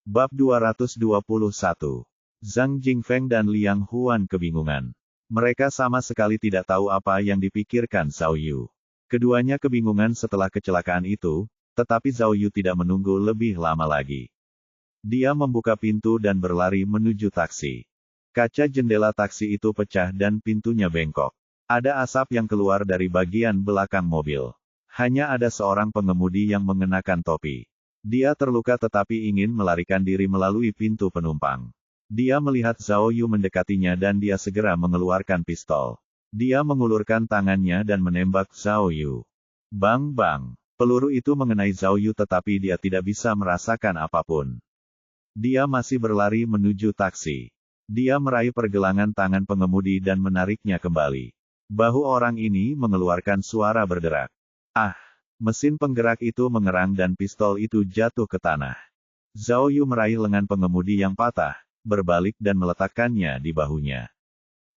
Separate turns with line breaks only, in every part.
Bab 221. Zhang Jingfeng dan Liang Huan kebingungan. Mereka sama sekali tidak tahu apa yang dipikirkan Zhao Yu. Keduanya kebingungan setelah kecelakaan itu, tetapi Zhao Yu tidak menunggu lebih lama lagi. Dia membuka pintu dan berlari menuju taksi. Kaca jendela taksi itu pecah dan pintunya bengkok. Ada asap yang keluar dari bagian belakang mobil. Hanya ada seorang pengemudi yang mengenakan topi. Dia terluka tetapi ingin melarikan diri melalui pintu penumpang. Dia melihat Zhao Yu mendekatinya dan dia segera mengeluarkan pistol. Dia mengulurkan tangannya dan menembak Zhao Yu. Bang bang. Peluru itu mengenai Zhao Yu tetapi dia tidak bisa merasakan apapun. Dia masih berlari menuju taksi. Dia meraih pergelangan tangan pengemudi dan menariknya kembali. Bahu orang ini mengeluarkan suara berderak. Ah! Mesin penggerak itu mengerang dan pistol itu jatuh ke tanah. Zhao Yu meraih lengan pengemudi yang patah, berbalik dan meletakkannya di bahunya.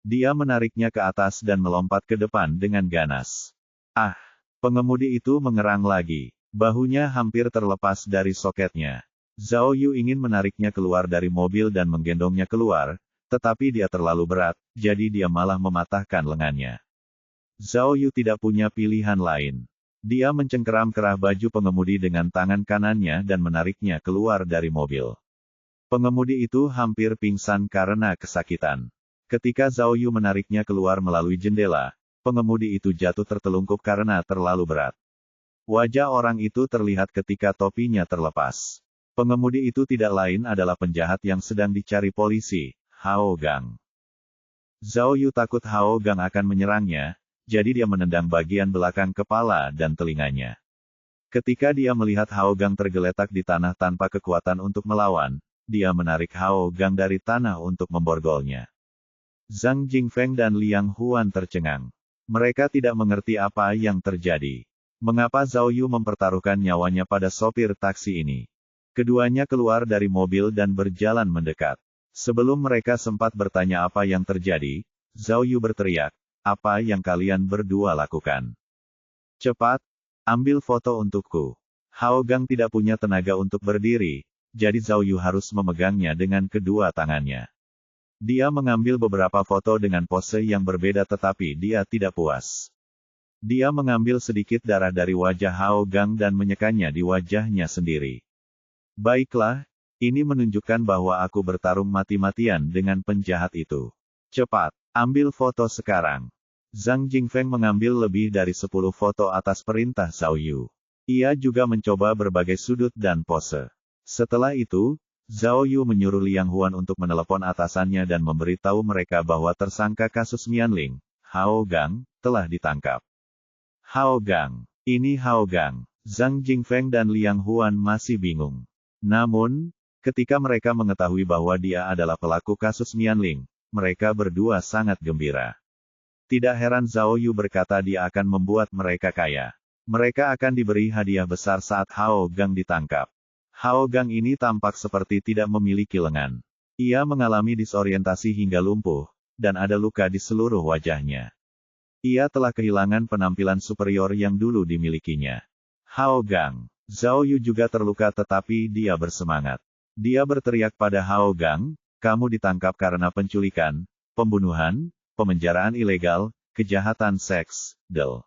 Dia menariknya ke atas dan melompat ke depan dengan ganas. Ah! Pengemudi itu mengerang lagi. Bahunya hampir terlepas dari soketnya. Zhao Yu ingin menariknya keluar dari mobil dan menggendongnya keluar, tetapi dia terlalu berat, jadi dia malah mematahkan lengannya. Zhao Yu tidak punya pilihan lain. Dia mencengkeram kerah baju pengemudi dengan tangan kanannya dan menariknya keluar dari mobil. Pengemudi itu hampir pingsan karena kesakitan. Ketika Zhao Yu menariknya keluar melalui jendela, pengemudi itu jatuh tertelungkup karena terlalu berat. Wajah orang itu terlihat ketika topinya terlepas. Pengemudi itu tidak lain adalah penjahat yang sedang dicari polisi, Hao Gang. Zhao Yu takut Hao Gang akan menyerangnya, jadi dia menendang bagian belakang kepala dan telinganya. Ketika dia melihat Hao Gang tergeletak di tanah tanpa kekuatan untuk melawan, dia menarik Hao Gang dari tanah untuk memborgolnya. Zhang Jingfeng dan Liang Huan tercengang. Mereka tidak mengerti apa yang terjadi. Mengapa Zhao Yu mempertaruhkan nyawanya pada sopir taksi ini? Keduanya keluar dari mobil dan berjalan mendekat. Sebelum mereka sempat bertanya apa yang terjadi, Zhao Yu berteriak, "Apa yang kalian berdua lakukan? Cepat, ambil foto untukku." Hao Gang tidak punya tenaga untuk berdiri, jadi Zhao Yu harus memegangnya dengan kedua tangannya. Dia mengambil beberapa foto dengan pose yang berbeda tetapi dia tidak puas. Dia mengambil sedikit darah dari wajah Hao Gang dan menyekannya di wajahnya sendiri. Baiklah, ini menunjukkan bahwa aku bertarung mati-matian dengan penjahat itu. Cepat, ambil foto sekarang. Zhang Jingfeng mengambil lebih dari 10 foto atas perintah Zhao Yu. Ia juga mencoba berbagai sudut dan pose. Setelah itu, Zhao Yu menyuruh Liang Huan untuk menelepon atasannya dan memberitahu mereka bahwa tersangka kasus Mianling, Hao Gang, telah ditangkap. Hao Gang. Ini Hao Gang. Zhang Jingfeng dan Liang Huan masih bingung. Namun, ketika mereka mengetahui bahwa dia adalah pelaku kasus Mianling, mereka berdua sangat gembira. Tidak heran Zhao Yu berkata dia akan membuat mereka kaya. Mereka akan diberi hadiah besar saat Hao Gang ditangkap. Hao Gang ini tampak seperti tidak memiliki lengan. Ia mengalami disorientasi hingga lumpuh, dan ada luka di seluruh wajahnya. Ia telah kehilangan penampilan superior yang dulu dimilikinya. Hao Gang. Zhao Yu juga terluka tetapi dia bersemangat. Dia berteriak pada Hao Gang, "Kamu ditangkap karena penculikan, pembunuhan, pemenjaraan ilegal, kejahatan seks, del.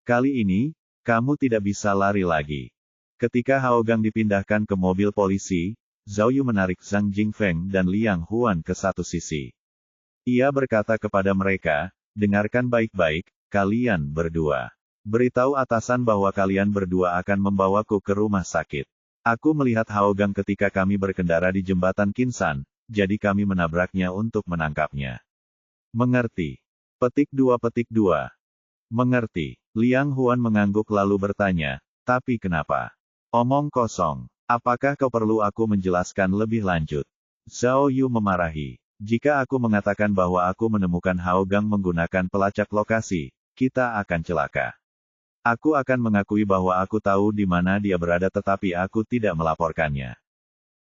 Kali ini, kamu tidak bisa lari lagi." Ketika Hao Gang dipindahkan ke mobil polisi, Zhao Yu menarik Zhang Jingfeng dan Liang Huan ke satu sisi. Ia berkata kepada mereka, "Dengarkan baik-baik, kalian berdua. Beritahu atasan bahwa kalian berdua akan membawaku ke rumah sakit. Aku melihat Hao Gang ketika kami berkendara di jembatan Kinsan, jadi kami menabraknya untuk menangkapnya." Mengerti? Petik 2. Mengerti. Liang Huan mengangguk lalu bertanya, "Tapi kenapa?" Omong kosong. Apakah kau perlu aku menjelaskan lebih lanjut? Zhao Yu memarahi. "Jika aku mengatakan bahwa aku menemukan Hao Gang menggunakan pelacak lokasi, kita akan celaka. Aku akan mengakui bahwa aku tahu di mana dia berada tetapi aku tidak melaporkannya.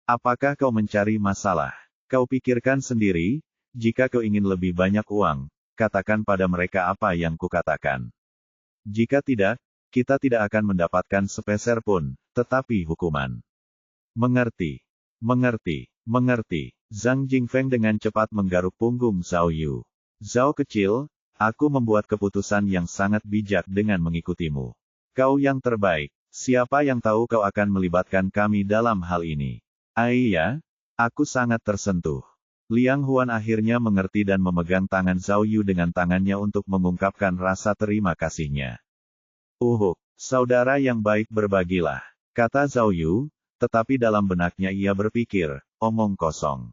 Apakah kau mencari masalah? Kau pikirkan sendiri, jika kau ingin lebih banyak uang, katakan pada mereka apa yang kukatakan. Jika tidak, kita tidak akan mendapatkan sepeser pun, tetapi hukuman." Mengerti. Mengerti. Mengerti. Zhang Jingfeng dengan cepat menggaruk punggung Zhao Yu. Zhao kecil, aku membuat keputusan yang sangat bijak dengan mengikutimu. Kau yang terbaik. Siapa yang tahu kau akan melibatkan kami dalam hal ini? Iya, aku sangat tersentuh. Liang Huan akhirnya mengerti dan memegang tangan Zhao Yu dengan tangannya untuk mengungkapkan rasa terima kasihnya. Saudara yang baik, berbagilah, kata Zhao Yu, tetapi dalam benaknya ia berpikir, omong kosong.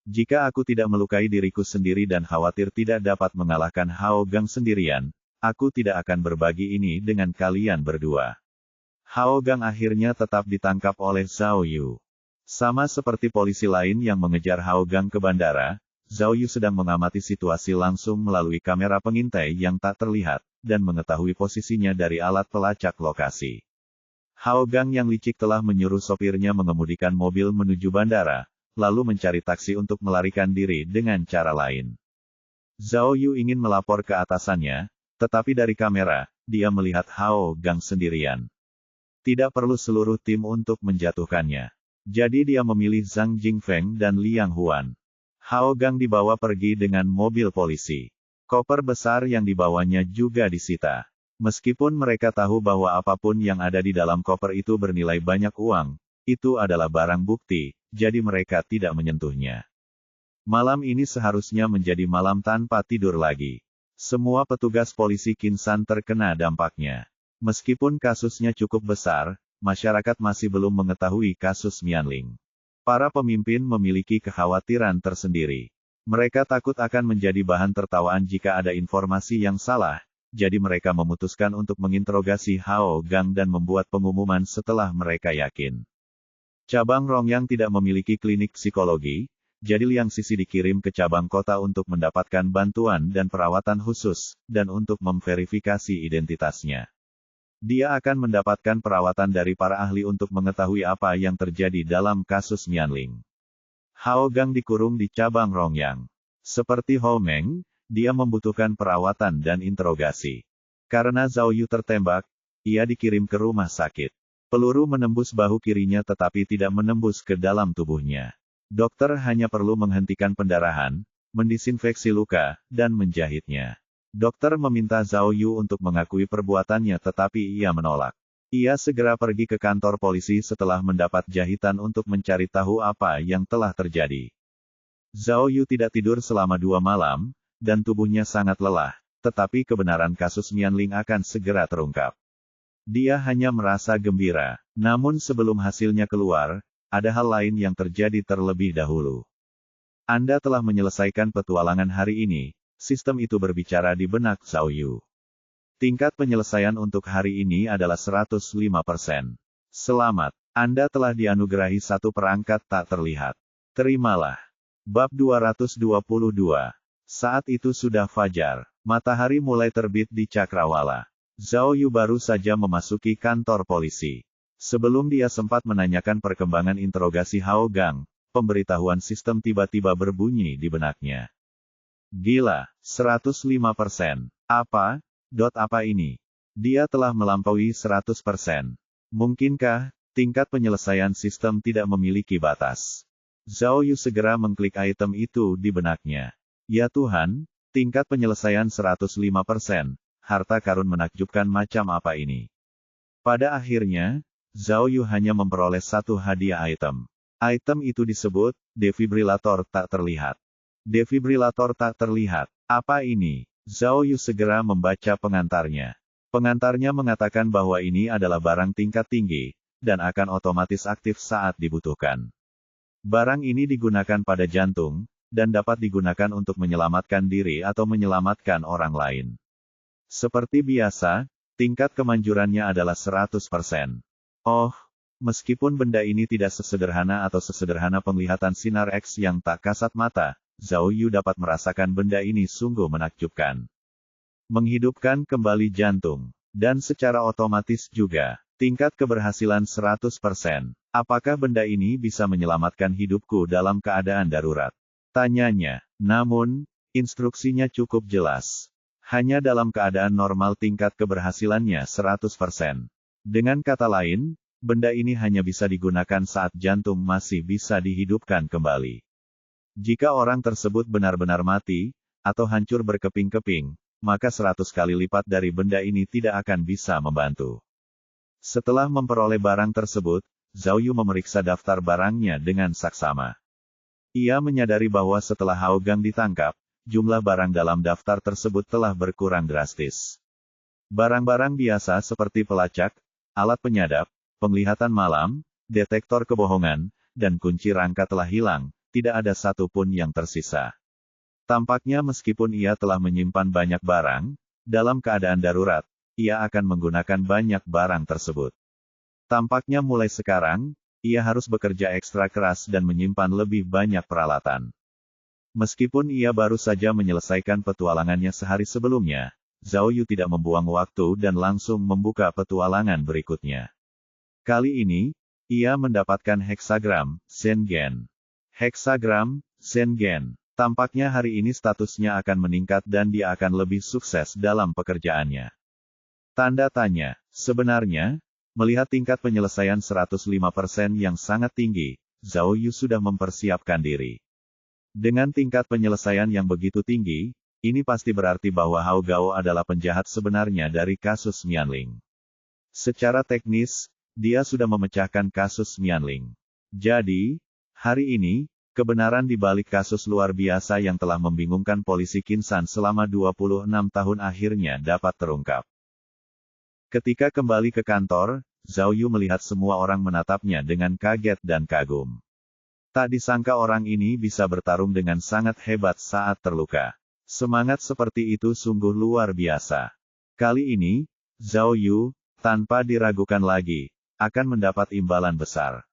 Jika aku tidak melukai diriku sendiri dan khawatir tidak dapat mengalahkan Hao Gang sendirian, aku tidak akan berbagi ini dengan kalian berdua. Hao Gang akhirnya tetap ditangkap oleh Zhao Yu. Sama seperti polisi lain yang mengejar Hao Gang ke bandara, Zhao Yu sedang mengamati situasi langsung melalui kamera pengintai yang tak terlihat, dan mengetahui posisinya dari alat pelacak lokasi. Hao Gang yang licik telah menyuruh sopirnya mengemudikan mobil menuju bandara, lalu mencari taksi untuk melarikan diri dengan cara lain. Zhao Yu ingin melapor ke atasannya, tetapi dari kamera, dia melihat Hao Gang sendirian. Tidak perlu seluruh tim untuk menjatuhkannya. Jadi dia memilih Zhang Jingfeng dan Liang Huan. Hao Gang dibawa pergi dengan mobil polisi. Koper besar yang dibawanya juga disita. Meskipun mereka tahu bahwa apapun yang ada di dalam koper itu bernilai banyak uang, itu adalah barang bukti, jadi mereka tidak menyentuhnya. Malam ini seharusnya menjadi malam tanpa tidur lagi. Semua petugas polisi Kinsan terkena dampaknya. Meskipun kasusnya cukup besar, masyarakat masih belum mengetahui kasus Mianling. Para pemimpin memiliki kekhawatiran tersendiri. Mereka takut akan menjadi bahan tertawaan jika ada informasi yang salah, jadi mereka memutuskan untuk menginterogasi Hao Gang dan membuat pengumuman setelah mereka yakin. Cabang Rongyang tidak memiliki klinik psikologi, jadi Liang Sisi dikirim ke cabang kota untuk mendapatkan bantuan dan perawatan khusus, dan untuk memverifikasi identitasnya. Dia akan mendapatkan perawatan dari para ahli untuk mengetahui apa yang terjadi dalam kasus Mianling. Hao Gang dikurung di cabang Rongyang. Seperti Hou Meng, dia membutuhkan perawatan dan interogasi. Karena Zhao Yu tertembak, ia dikirim ke rumah sakit. Peluru menembus bahu kirinya tetapi tidak menembus ke dalam tubuhnya. Dokter hanya perlu menghentikan pendarahan, mendisinfeksi luka, dan menjahitnya. Dokter meminta Zhao Yu untuk mengakui perbuatannya tetapi ia menolak. Ia segera pergi ke kantor polisi setelah mendapat jahitan untuk mencari tahu apa yang telah terjadi. Zhao Yu tidak tidur selama 2 malam, dan tubuhnya sangat lelah, tetapi kebenaran kasus Mianling akan segera terungkap. Dia hanya merasa gembira, namun sebelum hasilnya keluar, ada hal lain yang terjadi terlebih dahulu. Anda telah menyelesaikan petualangan hari ini, sistem itu berbicara di benak Zhao Yu. Tingkat penyelesaian untuk hari ini adalah 105%. Selamat, Anda telah dianugerahi satu perangkat tak terlihat. Terimalah. Bab 222. Saat itu sudah fajar, matahari mulai terbit di Cakrawala. Zhao Yu baru saja memasuki kantor polisi. Sebelum dia sempat menanyakan perkembangan interogasi Hao Gang, pemberitahuan sistem tiba-tiba berbunyi di benaknya. Gila, 105%. Apa? Apa ini? Dia telah melampaui 100%. Mungkinkah tingkat penyelesaian sistem tidak memiliki batas? Zhao Yu segera mengklik item itu di benaknya. Ya Tuhan, tingkat penyelesaian 105%. Harta karun menakjubkan macam apa ini? Pada akhirnya, Zhao Yu hanya memperoleh satu hadiah item. Item itu disebut, defibrilator tak terlihat. Defibrilator tak terlihat. Apa ini? Zhao Yu segera membaca pengantarnya. Pengantarnya mengatakan bahwa ini adalah barang tingkat tinggi, dan akan otomatis aktif saat dibutuhkan. Barang ini digunakan pada jantung, dan dapat digunakan untuk menyelamatkan diri atau menyelamatkan orang lain. Seperti biasa, tingkat kemanjurannya adalah 100%. Oh, meskipun benda ini tidak sesederhana atau sesederhana penglihatan sinar X yang tak kasat mata, Zhao Yu dapat merasakan benda ini sungguh menakjubkan. Menghidupkan kembali jantung, dan secara otomatis juga, tingkat keberhasilan 100%. Apakah benda ini bisa menyelamatkan hidupku dalam keadaan darurat? Tanyanya. Namun, instruksinya cukup jelas. Hanya dalam keadaan normal tingkat keberhasilannya 100%. Dengan kata lain, Benda ini hanya bisa digunakan saat jantung masih bisa dihidupkan kembali. Jika orang tersebut benar-benar mati, atau hancur berkeping-keping, maka 100 kali lipat dari benda ini tidak akan bisa membantu. Setelah memperoleh barang tersebut, Zhao Yu memeriksa daftar barangnya dengan saksama. Ia menyadari bahwa setelah Hao Gang ditangkap, jumlah barang dalam daftar tersebut telah berkurang drastis. Barang-barang biasa seperti pelacak, alat penyadap, penglihatan malam, detektor kebohongan, dan kunci rangka telah hilang, tidak ada satu pun yang tersisa. Tampaknya meskipun ia telah menyimpan banyak barang, dalam keadaan darurat, ia akan menggunakan banyak barang tersebut. Tampaknya mulai sekarang, ia harus bekerja ekstra keras dan menyimpan lebih banyak peralatan. Meskipun ia baru saja menyelesaikan petualangannya sehari sebelumnya, Zhao Yu tidak membuang waktu dan langsung membuka petualangan berikutnya. Kali ini, ia mendapatkan heksagram, Sengen. Heksagram, Sengen. Tampaknya hari ini statusnya akan meningkat dan dia akan lebih sukses dalam pekerjaannya. Tanda tanya, sebenarnya, melihat tingkat penyelesaian 105% yang sangat tinggi, Zhao Yu sudah mempersiapkan diri. Dengan tingkat penyelesaian yang begitu tinggi, ini pasti berarti bahwa Hao Gao adalah penjahat sebenarnya dari kasus Mianling. Secara teknis, dia sudah memecahkan kasus Mianling. Jadi, hari ini, kebenaran di balik kasus luar biasa yang telah membingungkan polisi Qinsan selama 26 tahun akhirnya dapat terungkap. Ketika kembali ke kantor, Zhao Yu melihat semua orang menatapnya dengan kaget dan kagum. Tak disangka orang ini bisa bertarung dengan sangat hebat saat terluka. Semangat seperti itu sungguh luar biasa. Kali ini, Zhao Yu, tanpa diragukan lagi, akan mendapat imbalan besar.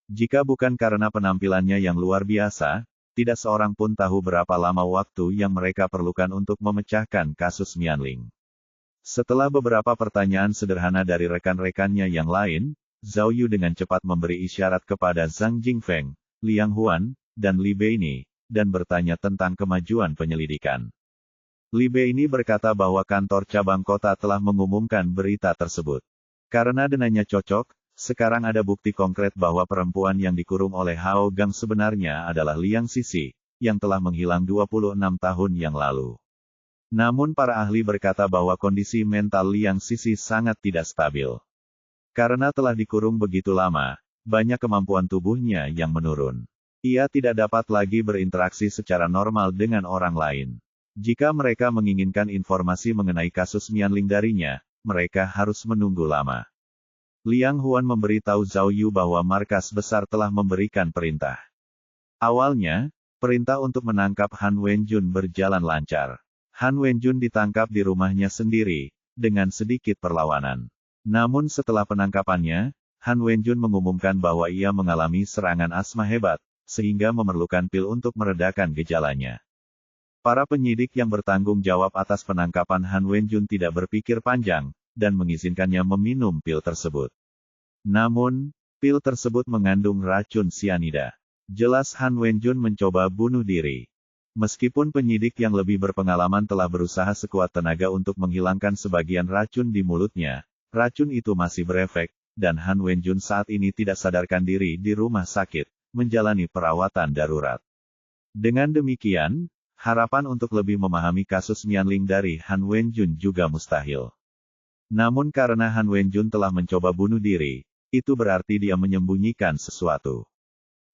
Jika bukan karena penampilannya yang luar biasa, tidak seorang pun tahu berapa lama waktu yang mereka perlukan untuk memecahkan kasus Mianling. Setelah beberapa pertanyaan sederhana dari rekan-rekannya yang lain, Zhao Yu dengan cepat memberi isyarat kepada Zhang Jingfeng, Liang Huan, dan Li Beini, dan bertanya tentang kemajuan penyelidikan. Li Beini berkata bahwa kantor cabang kota telah mengumumkan berita tersebut. Karena denanya cocok, sekarang ada bukti konkret bahwa perempuan yang dikurung oleh Hao Gang sebenarnya adalah Liang Sisi, yang telah menghilang 26 tahun yang lalu. Namun para ahli berkata bahwa kondisi mental Liang Sisi sangat tidak stabil. Karena telah dikurung begitu lama, banyak kemampuan tubuhnya yang menurun. Ia tidak dapat lagi berinteraksi secara normal dengan orang lain. Jika mereka menginginkan informasi mengenai kasus Mianling darinya, mereka harus menunggu lama. Liang Huan memberitahu Zhao Yu bahwa markas besar telah memberikan perintah. Awalnya, perintah untuk menangkap Han Wenjun berjalan lancar. Han Wenjun ditangkap di rumahnya sendiri, dengan sedikit perlawanan. Namun setelah penangkapannya, Han Wenjun mengumumkan bahwa ia mengalami serangan asma hebat, sehingga memerlukan pil untuk meredakan gejalanya. Para penyidik yang bertanggung jawab atas penangkapan Han Wenjun tidak berpikir panjang, dan mengizinkannya meminum pil tersebut. Namun, pil tersebut mengandung racun sianida. Jelas Han Wenjun mencoba bunuh diri. Meskipun penyidik yang lebih berpengalaman telah berusaha sekuat tenaga untuk menghilangkan sebagian racun di mulutnya, racun itu masih berefek, dan Han Wenjun saat ini tidak sadarkan diri di rumah sakit, menjalani perawatan darurat. Dengan demikian, harapan untuk lebih memahami kasus Mianling dari Han Wenjun juga mustahil. Namun karena Han Wenjun telah mencoba bunuh diri, itu berarti dia menyembunyikan sesuatu.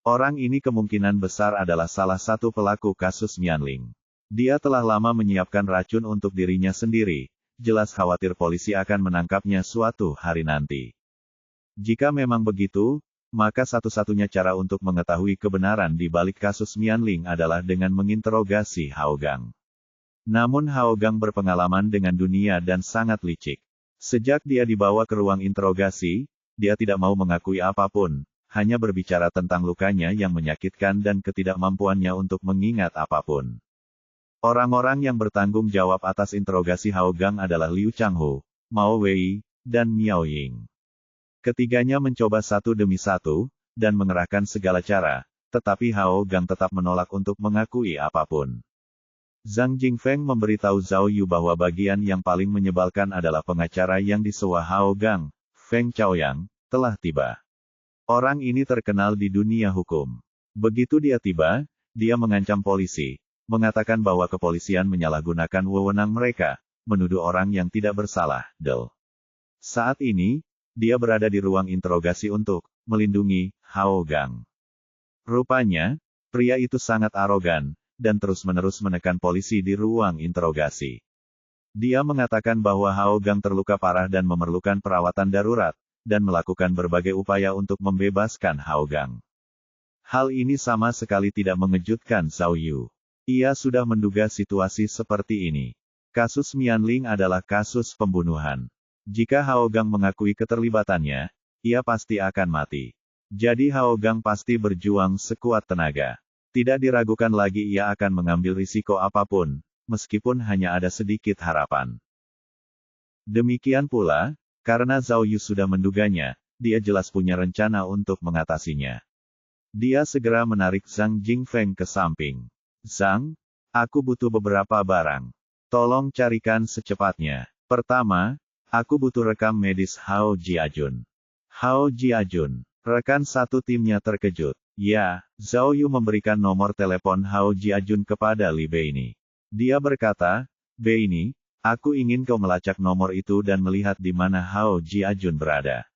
Orang ini kemungkinan besar adalah salah satu pelaku kasus Mianling. Dia telah lama menyiapkan racun untuk dirinya sendiri, jelas khawatir polisi akan menangkapnya suatu hari nanti. Jika memang begitu, maka satu-satunya cara untuk mengetahui kebenaran di balik kasus Mianling adalah dengan menginterogasi Hao Gang. Namun Hao Gang berpengalaman dengan dunia dan sangat licik. Sejak dia dibawa ke ruang interogasi, dia tidak mau mengakui apapun, hanya berbicara tentang lukanya yang menyakitkan dan ketidakmampuannya untuk mengingat apapun. Orang-orang yang bertanggung jawab atas interogasi Hao Gang adalah Liu Changhu, Mao Wei, dan Miao Ying. Ketiganya mencoba satu demi satu, dan mengerahkan segala cara, tetapi Hao Gang tetap menolak untuk mengakui apapun. Zhang Jingfeng memberitahu Zhao Yu bahwa bagian yang paling menyebalkan adalah pengacara yang disewa Hao Gang, Feng Chaoyang, telah tiba. Orang ini terkenal di dunia hukum. Begitu dia tiba, dia mengancam polisi, mengatakan bahwa kepolisian menyalahgunakan wewenang mereka, menuduh orang yang tidak bersalah, Del. Saat ini, dia berada di ruang interogasi untuk melindungi Hao Gang. Rupanya, pria itu sangat arogan, dan terus-menerus menekan polisi di ruang interogasi. Dia mengatakan bahwa Hao Gang terluka parah dan memerlukan perawatan darurat, dan melakukan berbagai upaya untuk membebaskan Hao Gang. Hal ini sama sekali tidak mengejutkan Zhao Yu. Ia sudah menduga situasi seperti ini. Kasus Mianling adalah kasus pembunuhan. Jika Hao Gang mengakui keterlibatannya, ia pasti akan mati. Jadi Hao Gang pasti berjuang sekuat tenaga. Tidak diragukan lagi ia akan mengambil risiko apapun, meskipun hanya ada sedikit harapan. Demikian pula, karena Zhao Yu sudah menduganya, dia jelas punya rencana untuk mengatasinya. Dia segera menarik Zhang Jingfeng ke samping. Zhang, aku butuh beberapa barang. Tolong carikan secepatnya. Pertama, aku butuh rekam medis Hao Jiajun. Hao Jiajun, rekan satu timnya terkejut. Ya, Zhao Yu memberikan nomor telepon Hao Jiajun kepada Li Beini. Dia berkata, Beini, aku ingin kau melacak nomor itu dan melihat di mana Hao Jiajun berada.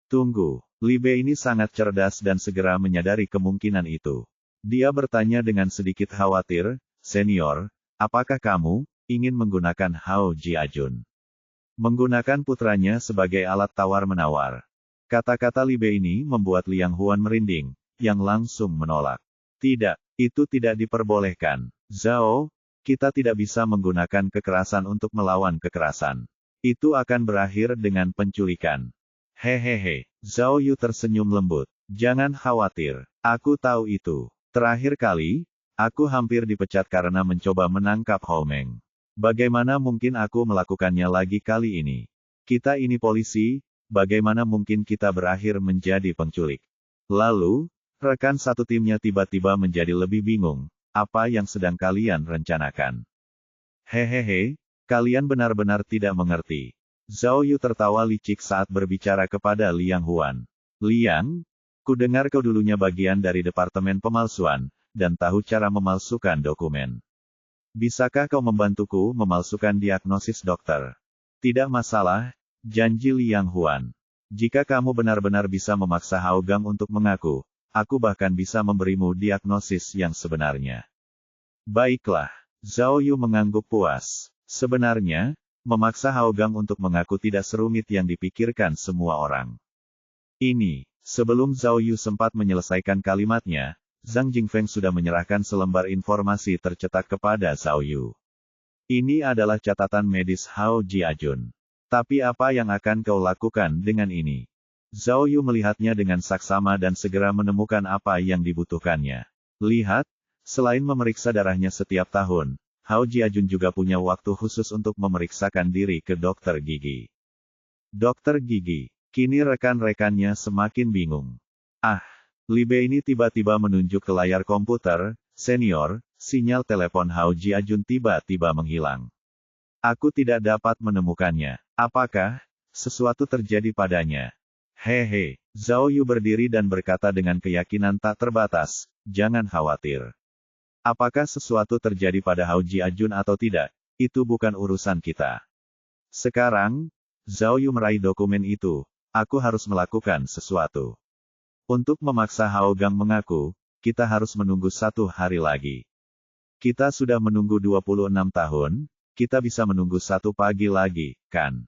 Tunggu, Li Beini sangat cerdas dan segera menyadari kemungkinan itu. Dia bertanya dengan sedikit khawatir, Senior, apakah kamu ingin menggunakan Hao Jiajun? Menggunakan putranya sebagai alat tawar-menawar. Kata-kata Li Beini membuat Liang Huan merinding, yang langsung menolak. Tidak, itu tidak diperbolehkan. Zhao, kita tidak bisa menggunakan kekerasan untuk melawan kekerasan. Itu akan berakhir dengan penculikan. Hehehe, Zhao Yu tersenyum lembut. Jangan khawatir, aku tahu itu. Terakhir kali, aku hampir dipecat karena mencoba menangkap Hao Meng. Bagaimana mungkin aku melakukannya lagi kali ini? Kita ini polisi, bagaimana mungkin kita berakhir menjadi penculik? Lalu, rekan satu timnya tiba-tiba menjadi lebih bingung. Apa yang sedang kalian rencanakan? Hehehe, kalian benar-benar tidak mengerti. Zhao Yu tertawa licik saat berbicara kepada Liang Huan. Liang, kudengar kau dulunya bagian dari Departemen Pemalsuan, dan tahu cara memalsukan dokumen. Bisakah kau membantuku memalsukan diagnosis dokter? Tidak masalah, janji Liang Huan. Jika kamu benar-benar bisa memaksa Hao Gang untuk mengaku, aku bahkan bisa memberimu diagnosis yang sebenarnya. Baiklah, Zhao Yu mengangguk puas. Sebenarnya, memaksa Hao Gang untuk mengaku tidak serumit yang dipikirkan semua orang. Ini, sebelum Zhao Yu sempat menyelesaikan kalimatnya, Zhang Jingfeng sudah menyerahkan selembar informasi tercetak kepada Zhao Yu. Ini adalah catatan medis Hao Jiajun. Tapi apa yang akan kau lakukan dengan ini? Zhao Yu melihatnya dengan saksama dan segera menemukan apa yang dibutuhkannya. Lihat, selain memeriksa darahnya setiap tahun, Hao Jiajun juga punya waktu khusus untuk memeriksakan diri ke dokter gigi. Dokter gigi, kini rekan-rekannya semakin bingung. Ah, Li Beini tiba-tiba menunjuk ke layar komputer, Senior, sinyal telepon Hao Jiajun tiba-tiba menghilang. Aku tidak dapat menemukannya. Apakah sesuatu terjadi padanya? Hehe, Zhao Yu berdiri dan berkata dengan keyakinan tak terbatas, jangan khawatir. Apakah sesuatu terjadi pada Hao Jiajun atau tidak, itu bukan urusan kita. Sekarang, Zhao Yu meraih dokumen itu, aku harus melakukan sesuatu. Untuk memaksa Hao Gang mengaku, kita harus menunggu 1 hari lagi. Kita sudah menunggu 26 tahun, kita bisa menunggu 1 pagi lagi, kan?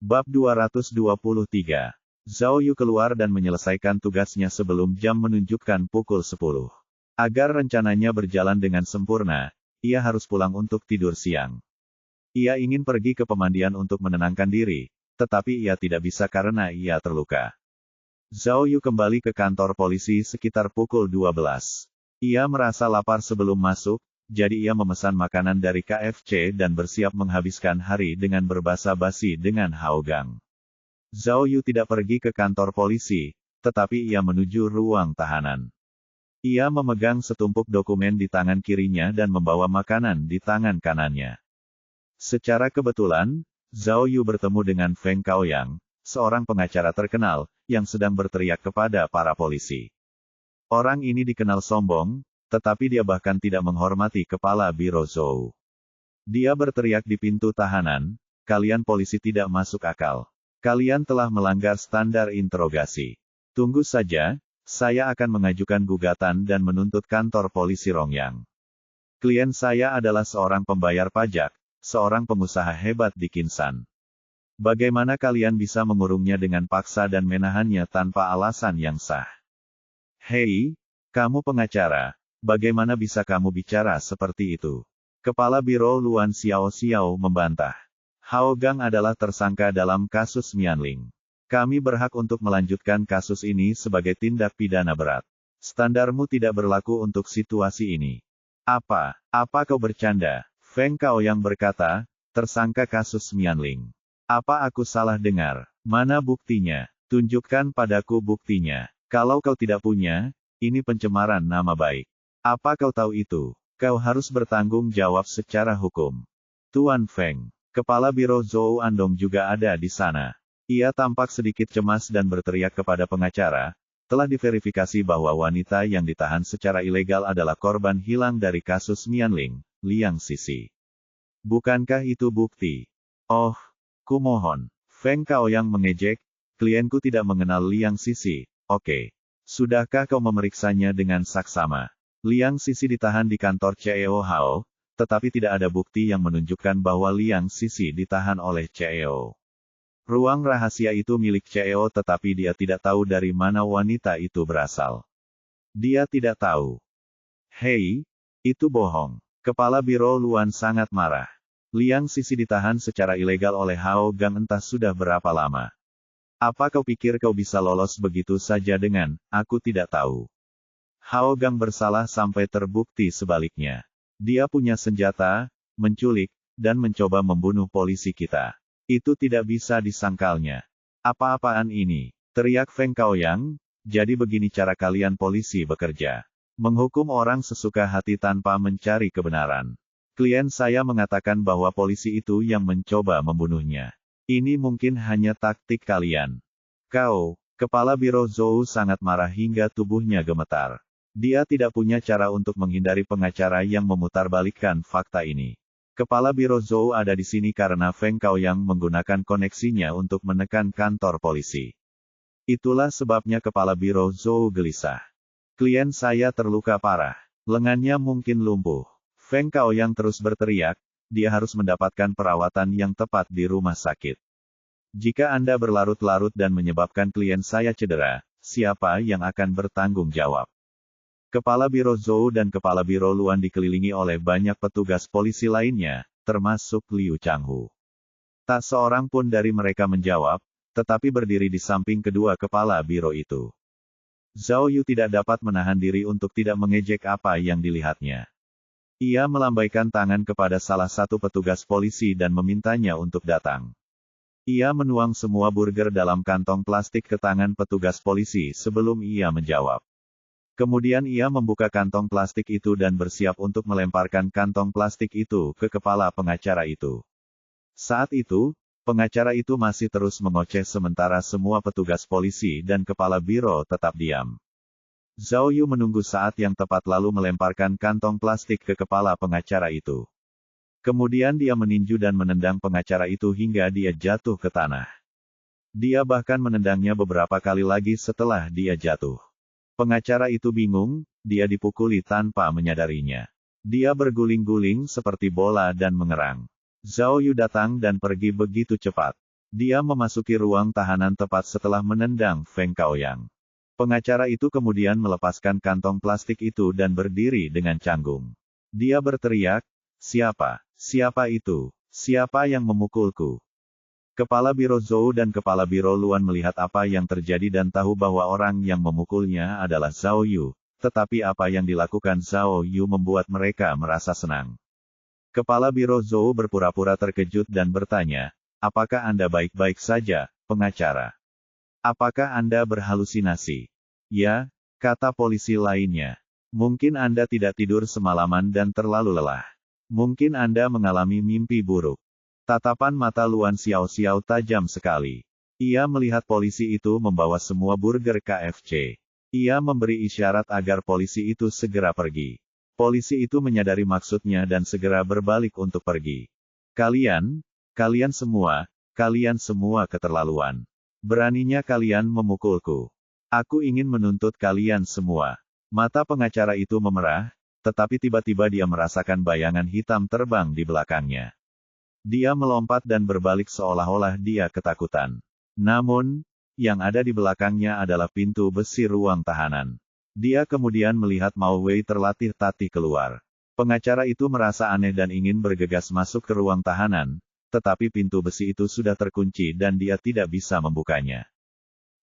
Bab 223. Zhao Yu keluar dan menyelesaikan tugasnya sebelum jam menunjukkan pukul 10. Agar rencananya berjalan dengan sempurna, ia harus pulang untuk tidur siang. Ia ingin pergi ke pemandian untuk menenangkan diri, tetapi ia tidak bisa karena ia terluka. Zhao Yu kembali ke kantor polisi sekitar pukul 12. Ia merasa lapar sebelum masuk, jadi ia memesan makanan dari KFC dan bersiap menghabiskan hari dengan berbasa-basi dengan Hao Gang. Zhao Yu tidak pergi ke kantor polisi, tetapi ia menuju ruang tahanan. Ia memegang setumpuk dokumen di tangan kirinya dan membawa makanan di tangan kanannya. Secara kebetulan, Zhao Yu bertemu dengan Feng Kaoyang, seorang pengacara terkenal, yang sedang berteriak kepada para polisi. Orang ini dikenal sombong, tetapi dia bahkan tidak menghormati kepala Biro Zhou. Dia berteriak di pintu tahanan, "Kalian polisi tidak masuk akal. Kalian telah melanggar standar interogasi. Tunggu saja, saya akan mengajukan gugatan dan menuntut kantor polisi Rongyang. Klien saya adalah seorang pembayar pajak, seorang pengusaha hebat di Kinsan. Bagaimana kalian bisa mengurungnya dengan paksa dan menahannya tanpa alasan yang sah? Hei, kamu pengacara, bagaimana bisa kamu bicara seperti itu?" Kepala Biro Luan Xiao membantah. Hao Gang adalah tersangka dalam kasus Mianling. Kami berhak untuk melanjutkan kasus ini sebagai tindak pidana berat. Standarmu tidak berlaku untuk situasi ini. Apa kau bercanda? Feng Kaoyang berkata, tersangka kasus Mianling. Apa aku salah dengar? Mana buktinya? Tunjukkan padaku buktinya. Kalau kau tidak punya, ini pencemaran nama baik. Apa kau tahu itu? Kau harus bertanggung jawab secara hukum. Tuan Feng. Kepala Biro Zhou Andong juga ada di sana. Ia tampak sedikit cemas dan berteriak kepada pengacara, telah diverifikasi bahwa wanita yang ditahan secara ilegal adalah korban hilang dari kasus Mianling, Liang Sisi. Bukankah itu bukti? Oh, kumohon. Feng Kaoyang mengejek, klienku tidak mengenal Liang Sisi. Oke. Sudahkah kau memeriksanya dengan saksama? Liang Sisi ditahan di kantor CEO Hao, tetapi tidak ada bukti yang menunjukkan bahwa Liang Sisi ditahan oleh CEO. Ruang rahasia itu milik CEO tetapi dia tidak tahu dari mana wanita itu berasal. Dia tidak tahu. Hei, itu bohong. Kepala Biro Luan sangat marah. Liang Sisi ditahan secara ilegal oleh Hao Gang entah sudah berapa lama. Apa kau pikir kau bisa lolos begitu saja dengan, aku tidak tahu. Hao Gang bersalah sampai terbukti sebaliknya. Dia punya senjata, menculik, dan mencoba membunuh polisi kita. Itu tidak bisa disangkalnya. Apa-apaan ini? Teriak Feng Kaoyang, jadi begini cara kalian polisi bekerja. Menghukum orang sesuka hati tanpa mencari kebenaran. Klien saya mengatakan bahwa polisi itu yang mencoba membunuhnya. Ini mungkin hanya taktik kalian. Kau, Kepala Biro Zhou sangat marah hingga tubuhnya gemetar. Dia tidak punya cara untuk menghindari pengacara yang memutarbalikkan fakta ini. Kepala Biro Zhou ada di sini karena Feng Kaoyang menggunakan koneksinya untuk menekan kantor polisi. Itulah sebabnya Kepala Biro Zhou gelisah. Klien saya terluka parah. Lengannya mungkin lumpuh. Feng Kaoyang terus berteriak, dia harus mendapatkan perawatan yang tepat di rumah sakit. Jika Anda berlarut-larut dan menyebabkan klien saya cedera, siapa yang akan bertanggung jawab? Kepala Biro Zhou dan Kepala Biro Luan dikelilingi oleh banyak petugas polisi lainnya, termasuk Liu Changhu. Tak seorang pun dari mereka menjawab, tetapi berdiri di samping kedua kepala biro itu. Zhao Yu tidak dapat menahan diri untuk tidak mengejek apa yang dilihatnya. Ia melambaikan tangan kepada salah satu petugas polisi dan memintanya untuk datang. Ia menuang semua burger dalam kantong plastik ke tangan petugas polisi sebelum ia menjawab. Kemudian ia membuka kantong plastik itu dan bersiap untuk melemparkan kantong plastik itu ke kepala pengacara itu. Saat itu, pengacara itu masih terus mengoceh sementara semua petugas polisi dan kepala biro tetap diam. Zhao Yu menunggu saat yang tepat lalu melemparkan kantong plastik ke kepala pengacara itu. Kemudian dia meninju dan menendang pengacara itu hingga dia jatuh ke tanah. Dia bahkan menendangnya beberapa kali lagi setelah dia jatuh. Pengacara itu bingung, dia dipukuli tanpa menyadarinya. Dia berguling-guling seperti bola dan mengerang. Zhao Yu datang dan pergi begitu cepat. Dia memasuki ruang tahanan tepat setelah menendang Feng Kaoyang. Pengacara itu kemudian melepaskan kantong plastik itu dan berdiri dengan canggung. Dia berteriak, Siapa itu? Siapa yang memukulku?" Kepala Biro Zhou dan Kepala Biro Luan melihat apa yang terjadi dan tahu bahwa orang yang memukulnya adalah Zhao Yu, tetapi apa yang dilakukan Zhao Yu membuat mereka merasa senang. Kepala Biro Zhou berpura-pura terkejut dan bertanya, "Apakah Anda baik-baik saja, pengacara? Apakah Anda berhalusinasi?" "Ya," kata polisi lainnya. "Mungkin Anda tidak tidur semalaman dan terlalu lelah. Mungkin Anda mengalami mimpi buruk." Tatapan mata Luan Xiao tajam sekali. Ia melihat polisi itu membawa semua burger KFC. Ia memberi isyarat agar polisi itu segera pergi. Polisi itu menyadari maksudnya dan segera berbalik untuk pergi. Kalian semua keterlaluan. Beraninya kalian memukulku. Aku ingin menuntut kalian semua. Mata pengacara itu memerah, tetapi tiba-tiba dia merasakan bayangan hitam terbang di belakangnya. Dia melompat dan berbalik seolah-olah dia ketakutan. Namun, yang ada di belakangnya adalah pintu besi ruang tahanan. Dia kemudian melihat Mao Wei terlatih-tatih keluar. Pengacara itu merasa aneh dan ingin bergegas masuk ke ruang tahanan, tetapi pintu besi itu sudah terkunci dan dia tidak bisa membukanya.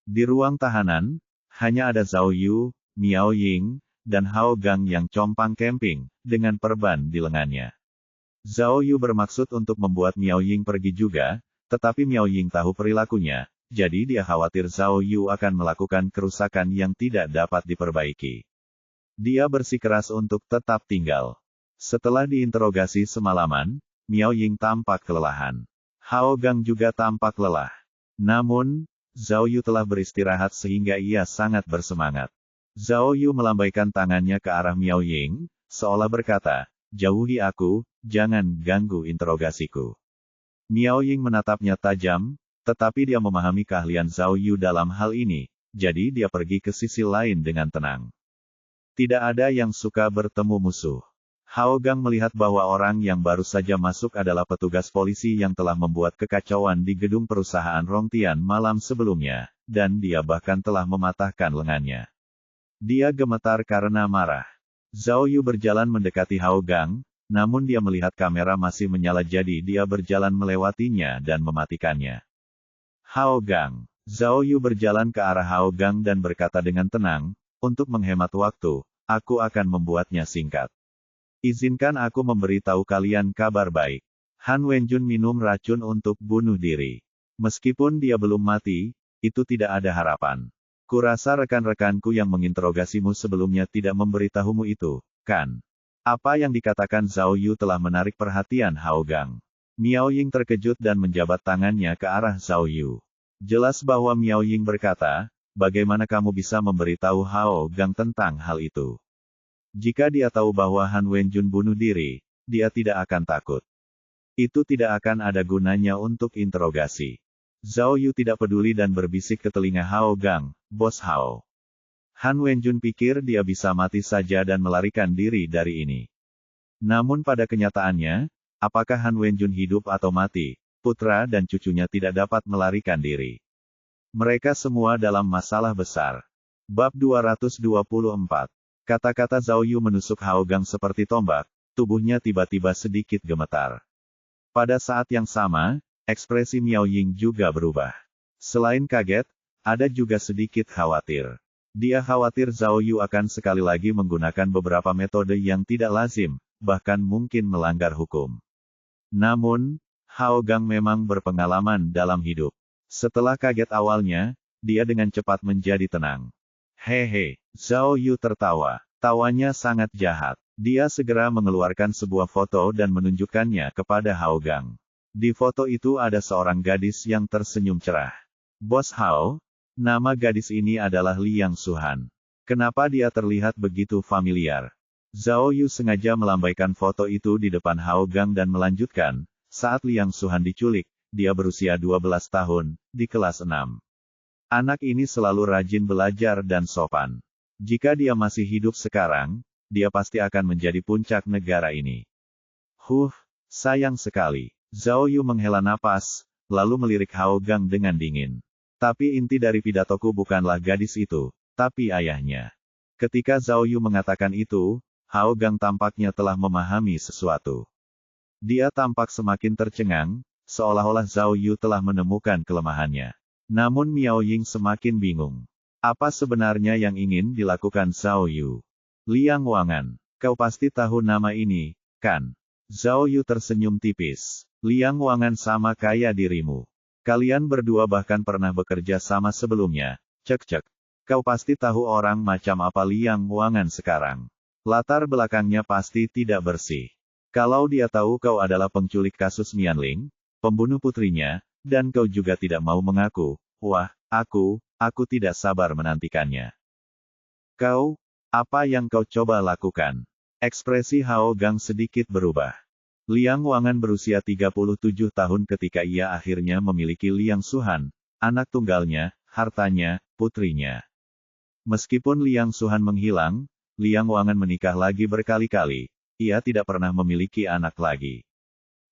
Di ruang tahanan, hanya ada Zhao Yu, Miao Ying, dan Hao Gang yang compang camping, dengan perban di lengannya. Zhao Yu bermaksud untuk membuat Miao Ying pergi juga, tetapi Miao Ying tahu perilakunya, jadi dia khawatir Zhao Yu akan melakukan kerusakan yang tidak dapat diperbaiki. Dia bersikeras untuk tetap tinggal. Setelah diinterogasi semalaman, Miao Ying tampak kelelahan. Hao Gang juga tampak lelah. Namun, Zhao Yu telah beristirahat sehingga ia sangat bersemangat. Zhao Yu melambaikan tangannya ke arah Miao Ying, seolah berkata, "Jauhi aku, jangan ganggu interogasiku." Miao Ying menatapnya tajam, tetapi dia memahami keahlian Zhao Yu dalam hal ini, jadi dia pergi ke sisi lain dengan tenang. Tidak ada yang suka bertemu musuh. Hao Gang melihat bahwa orang yang baru saja masuk adalah petugas polisi yang telah membuat kekacauan di gedung perusahaan Rongtian malam sebelumnya, dan dia bahkan telah mematahkan lengannya. Dia gemetar karena marah. Zhao Yu berjalan mendekati Hao Gang, namun dia melihat kamera masih menyala jadi dia berjalan melewatinya dan mematikannya. Hao Gang. Zhao Yu berjalan ke arah Hao Gang dan berkata dengan tenang, "Untuk menghemat waktu, aku akan membuatnya singkat. Izinkan aku memberitahu kalian kabar baik. Han Wenjun minum racun untuk bunuh diri. Meskipun dia belum mati, itu tidak ada harapan. Kurasa rekan-rekanku yang menginterogasimu sebelumnya tidak memberitahumu itu, kan?" Apa yang dikatakan Zhao Yu telah menarik perhatian Hao Gang. Miao Ying terkejut dan menjabat tangannya ke arah Zhao Yu. Jelas bahwa Miao Ying berkata, "Bagaimana kamu bisa memberitahu Hao Gang tentang hal itu? Jika dia tahu bahwa Han Wenjun bunuh diri, dia tidak akan takut. Itu tidak akan ada gunanya untuk interogasi." Zhao Yu tidak peduli dan berbisik ke telinga Hao Gang, "Bos Hao. Han Wenjun pikir dia bisa mati saja dan melarikan diri dari ini. Namun pada kenyataannya, apakah Han Wenjun hidup atau mati, putra dan cucunya tidak dapat melarikan diri. Mereka semua dalam masalah besar." Bab 224. Kata-kata Zhao Yu menusuk Hao Gang seperti tombak, tubuhnya tiba-tiba sedikit gemetar. Pada saat yang sama, ekspresi Miao Ying juga berubah. Selain kaget, ada juga sedikit khawatir. Dia khawatir Zhao Yu akan sekali lagi menggunakan beberapa metode yang tidak lazim, bahkan mungkin melanggar hukum. Namun, Hao Gang memang berpengalaman dalam hidup. Setelah kaget awalnya, dia dengan cepat menjadi tenang. "Hehe," Zhao Yu tertawa. Tawanya sangat jahat. Dia segera mengeluarkan sebuah foto dan menunjukkannya kepada Hao Gang. Di foto itu ada seorang gadis yang tersenyum cerah. "Bos Hao, nama gadis ini adalah Liang Suhan. Kenapa dia terlihat begitu familiar?" Zhao Yu sengaja melambaikan foto itu di depan Hao Gang dan melanjutkan, "Saat Liang Suhan diculik, dia berusia 12 tahun, di kelas 6. Anak ini selalu rajin belajar dan sopan. Jika dia masih hidup sekarang, dia pasti akan menjadi puncak negara ini." Sayang sekali. Zhao Yu menghela napas, lalu melirik Hao Gang dengan dingin. "Tapi inti dari pidatoku bukanlah gadis itu, tapi ayahnya." Ketika Zhao Yu mengatakan itu, Hao Gang tampaknya telah memahami sesuatu. Dia tampak semakin tercengang, seolah-olah Zhao Yu telah menemukan kelemahannya. Namun Miao Ying semakin bingung. Apa sebenarnya yang ingin dilakukan Zhao Yu? "Liang Wangan, kau pasti tahu nama ini, kan?" Zhao Yu tersenyum tipis. "Liang Wangan sama kaya dirimu. Kalian berdua bahkan pernah bekerja sama sebelumnya, cek-cek. Kau pasti tahu orang macam apa Liang Wangan sekarang. Latar belakangnya pasti tidak bersih. Kalau dia tahu kau adalah penculik kasus Mianling, pembunuh putrinya, dan kau juga tidak mau mengaku, Wah, aku tidak sabar menantikannya. Kau, apa yang kau coba lakukan? Ekspresi Hao Gang sedikit berubah. Liang Wangan berusia 37 tahun ketika ia akhirnya memiliki Liang Suhan, anak tunggalnya, hartanya, putrinya. Meskipun Liang Suhan menghilang, Liang Wangan menikah lagi berkali-kali, ia tidak pernah memiliki anak lagi.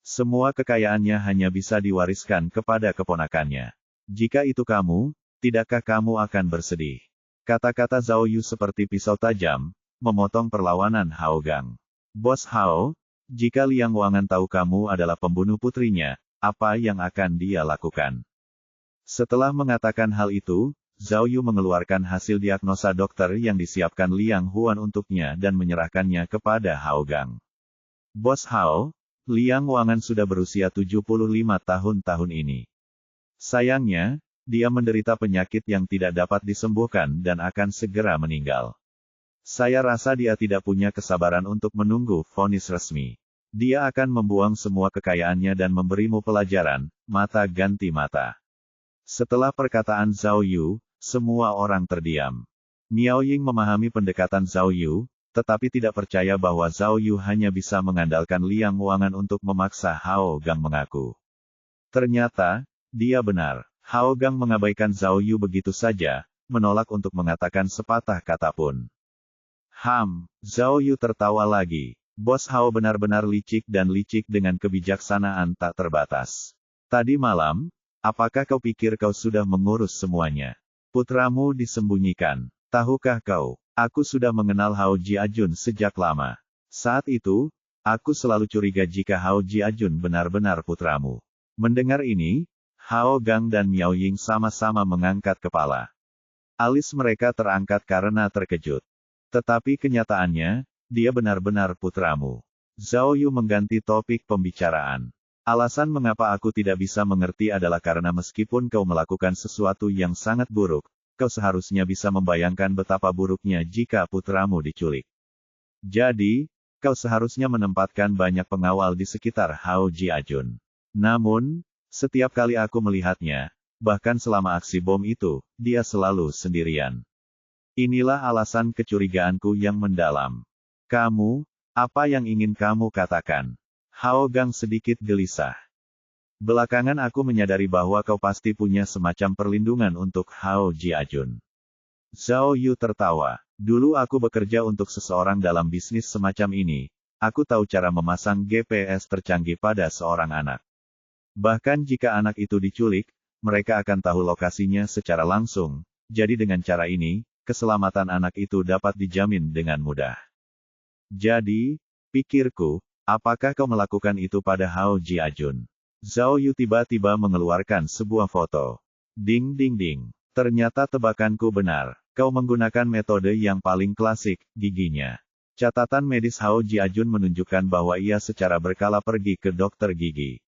Semua kekayaannya hanya bisa diwariskan kepada keponakannya. Jika itu kamu, tidakkah kamu akan bersedih? Kata-kata Zhao Yu seperti pisau tajam, memotong perlawanan Hao Gang. Bos Hao, jika Liang Wangan tahu kamu adalah pembunuh putrinya, apa yang akan dia lakukan? Setelah mengatakan hal itu, Zhao Yu mengeluarkan hasil diagnosa dokter yang disiapkan Liang Huan untuknya dan menyerahkannya kepada Hao Gang. Bos Hao, Liang Wangan sudah berusia 75 tahun ini. Sayangnya, dia menderita penyakit yang tidak dapat disembuhkan dan akan segera meninggal. Saya rasa dia tidak punya kesabaran untuk menunggu vonis resmi. Dia akan membuang semua kekayaannya dan memberimu pelajaran, mata ganti mata. Setelah perkataan Zhao Yu, semua orang terdiam. Miao Ying memahami pendekatan Zhao Yu, tetapi tidak percaya bahwa Zhao Yu hanya bisa mengandalkan Liang Wangan untuk memaksa Hao Gang mengaku. Ternyata, dia benar. Hao Gang mengabaikan Zhao Yu begitu saja, menolak untuk mengatakan sepatah kata pun. Zhao Yu tertawa lagi. Bos Hao benar-benar licik dan licik dengan kebijaksanaan tak terbatas. Tadi malam, apakah kau pikir kau sudah mengurus semuanya? Putramu disembunyikan. Tahukah kau, aku sudah mengenal Hao Jiajun sejak lama. Saat itu, aku selalu curiga jika Hao Jiajun benar-benar putramu. Mendengar ini, Hao Gang dan Miao Ying sama-sama mengangkat kepala. Alis mereka terangkat karena terkejut. Tetapi kenyataannya, dia benar-benar putramu. Zhao Yu mengganti topik pembicaraan. Alasan mengapa aku tidak bisa mengerti adalah karena meskipun kau melakukan sesuatu yang sangat buruk, kau seharusnya bisa membayangkan betapa buruknya jika putramu diculik. Jadi, kau seharusnya menempatkan banyak pengawal di sekitar Hao Jiajun. Namun, setiap kali aku melihatnya, bahkan selama aksi bom itu, dia selalu sendirian. Inilah alasan kecurigaanku yang mendalam. Kamu, apa yang ingin kamu katakan? Hao Gang sedikit gelisah. Belakangan aku menyadari bahwa kau pasti punya semacam perlindungan untuk Hao Jiajun. Zhao Yu tertawa. Dulu aku bekerja untuk seseorang dalam bisnis semacam ini. Aku tahu cara memasang GPS tercanggih pada seorang anak. Bahkan jika anak itu diculik, mereka akan tahu lokasinya secara langsung. Jadi dengan cara ini, keselamatan anak itu dapat dijamin dengan mudah. Jadi, pikirku, apakah kau melakukan itu pada Hao Jiajun? Zhao Yu tiba-tiba mengeluarkan sebuah foto. Ding ding ding. Ternyata tebakanku benar. Kau menggunakan metode yang paling klasik, giginya. Catatan medis Hao Jiajun menunjukkan bahwa ia secara berkala pergi ke dokter gigi.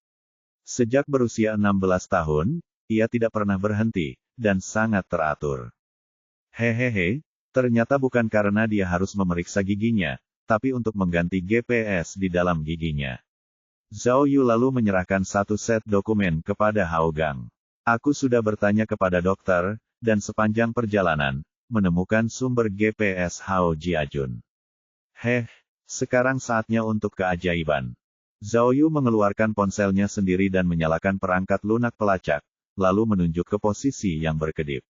Sejak berusia 16 tahun, ia tidak pernah berhenti, dan sangat teratur. Hehehe, ternyata bukan karena dia harus memeriksa giginya, tapi untuk mengganti GPS di dalam giginya. Zhao Yu lalu menyerahkan satu set dokumen kepada Hao Gang. Aku sudah bertanya kepada dokter, dan sepanjang perjalanan, menemukan sumber GPS Hao Jiajun. Sekarang saatnya untuk keajaiban. Zhao Yu mengeluarkan ponselnya sendiri dan menyalakan perangkat lunak pelacak, lalu menunjuk ke posisi yang berkedip.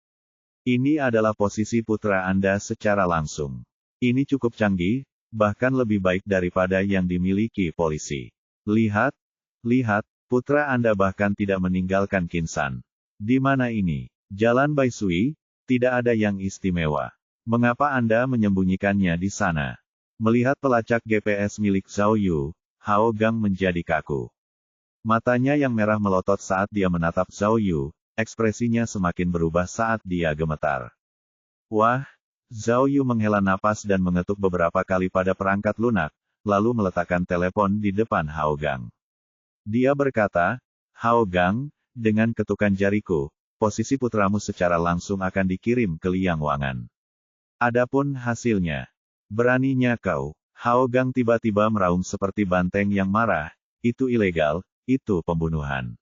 Ini adalah posisi putra Anda secara langsung. Ini cukup canggih, bahkan lebih baik daripada yang dimiliki polisi. Lihat, putra Anda bahkan tidak meninggalkan Kinsan. Di mana ini? Jalan Bai Sui, tidak ada yang istimewa. Mengapa Anda menyembunyikannya di sana? Melihat pelacak GPS milik Zhao Yu, Hao Gang menjadi kaku. Matanya yang merah melotot saat dia menatap Zhao Yu, ekspresinya semakin berubah saat dia gemetar. Wah, Zhao Yu menghela napas dan mengetuk beberapa kali pada perangkat lunak, lalu meletakkan telepon di depan Hao Gang. Dia berkata, Hao Gang, dengan ketukan jariku, posisi putramu secara langsung akan dikirim ke Liang Wangan. Adapun hasilnya, beraninya kau. Hao Gang tiba-tiba meraung seperti banteng yang marah, itu ilegal, itu pembunuhan.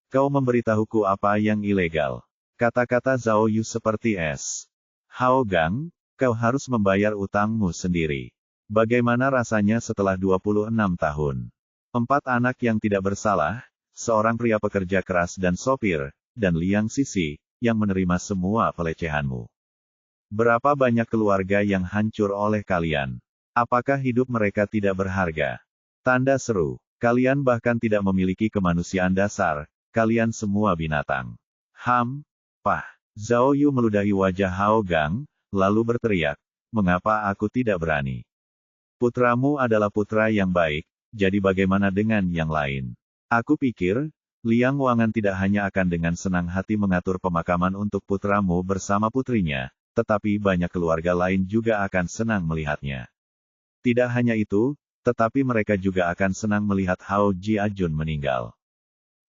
Kau memberitahuku apa yang ilegal. Kata-kata Zhao Yu seperti es. Hao Gang, kau harus membayar utangmu sendiri. Bagaimana rasanya setelah 26 tahun? 4 anak yang tidak bersalah, seorang pria pekerja keras dan sopir, dan Liang Sisi, yang menerima semua pelecehanmu. Berapa banyak keluarga yang hancur oleh kalian? Apakah hidup mereka tidak berharga? Tanda seru. Kalian bahkan tidak memiliki kemanusiaan dasar, kalian semua binatang. Pah. Zhao Yu meludahi wajah Hao Gang, lalu berteriak, mengapa aku tidak berani? Putramu adalah putra yang baik, jadi bagaimana dengan yang lain? Aku pikir, Liang Wangan tidak hanya akan dengan senang hati mengatur pemakaman untuk putramu bersama putrinya, tetapi banyak keluarga lain juga akan senang melihatnya. Tidak hanya itu, tetapi mereka juga akan senang melihat Hao Jiajun meninggal.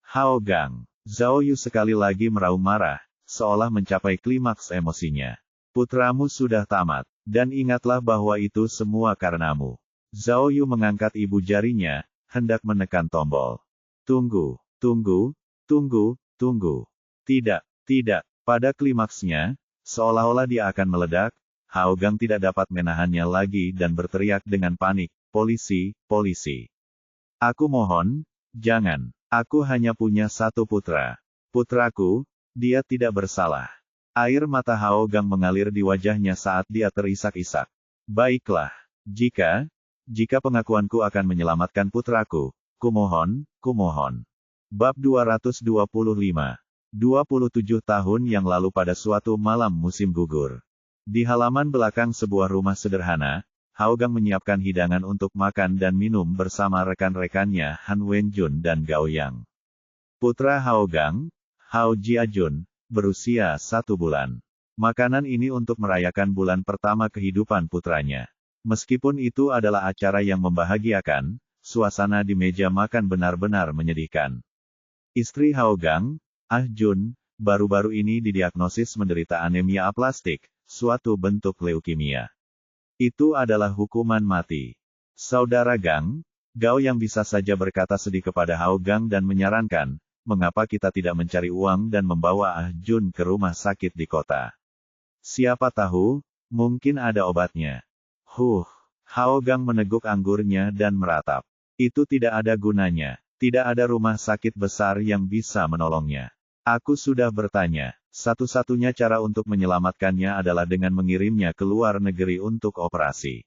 Hao Gang, Zhao Yu sekali lagi meraung marah, seolah mencapai klimaks emosinya. Putramu sudah tamat, dan ingatlah bahwa itu semua karenamu. Zhao Yu mengangkat ibu jarinya, hendak menekan tombol. Tunggu. Tidak. Pada klimaksnya, seolah-olah dia akan meledak, Hao Gang tidak dapat menahannya lagi dan berteriak dengan panik, polisi. Aku mohon, jangan. Aku hanya punya satu putra. Putraku, dia tidak bersalah. Air mata Hao Gang mengalir di wajahnya saat dia terisak-isak. Baiklah, jika pengakuanku akan menyelamatkan putraku, kumohon. Bab 225. 27 tahun yang lalu pada suatu malam musim gugur. Di halaman belakang sebuah rumah sederhana, Hao Gang menyiapkan hidangan untuk makan dan minum bersama rekan-rekannya Han Wenjun dan Gao Yang. Putra Hao Gang, Hao Jiajun, berusia 1 bulan. Makanan ini untuk merayakan bulan pertama kehidupan putranya. Meskipun itu adalah acara yang membahagiakan, suasana di meja makan benar-benar menyedihkan. Istri Hao Gang, Jun, baru-baru ini didiagnosis menderita anemia aplastik, suatu bentuk leukemia. Itu adalah hukuman mati. Saudara Gang, Gao yang bisa saja berkata sedih kepada Hao Gang dan menyarankan, mengapa kita tidak mencari uang dan membawa Jun ke rumah sakit di kota. Siapa tahu, mungkin ada obatnya. Hao Gang meneguk anggurnya dan meratap. Itu tidak ada gunanya. Tidak ada rumah sakit besar yang bisa menolongnya. Aku sudah bertanya. Satu-satunya cara untuk menyelamatkannya adalah dengan mengirimnya ke luar negeri untuk operasi.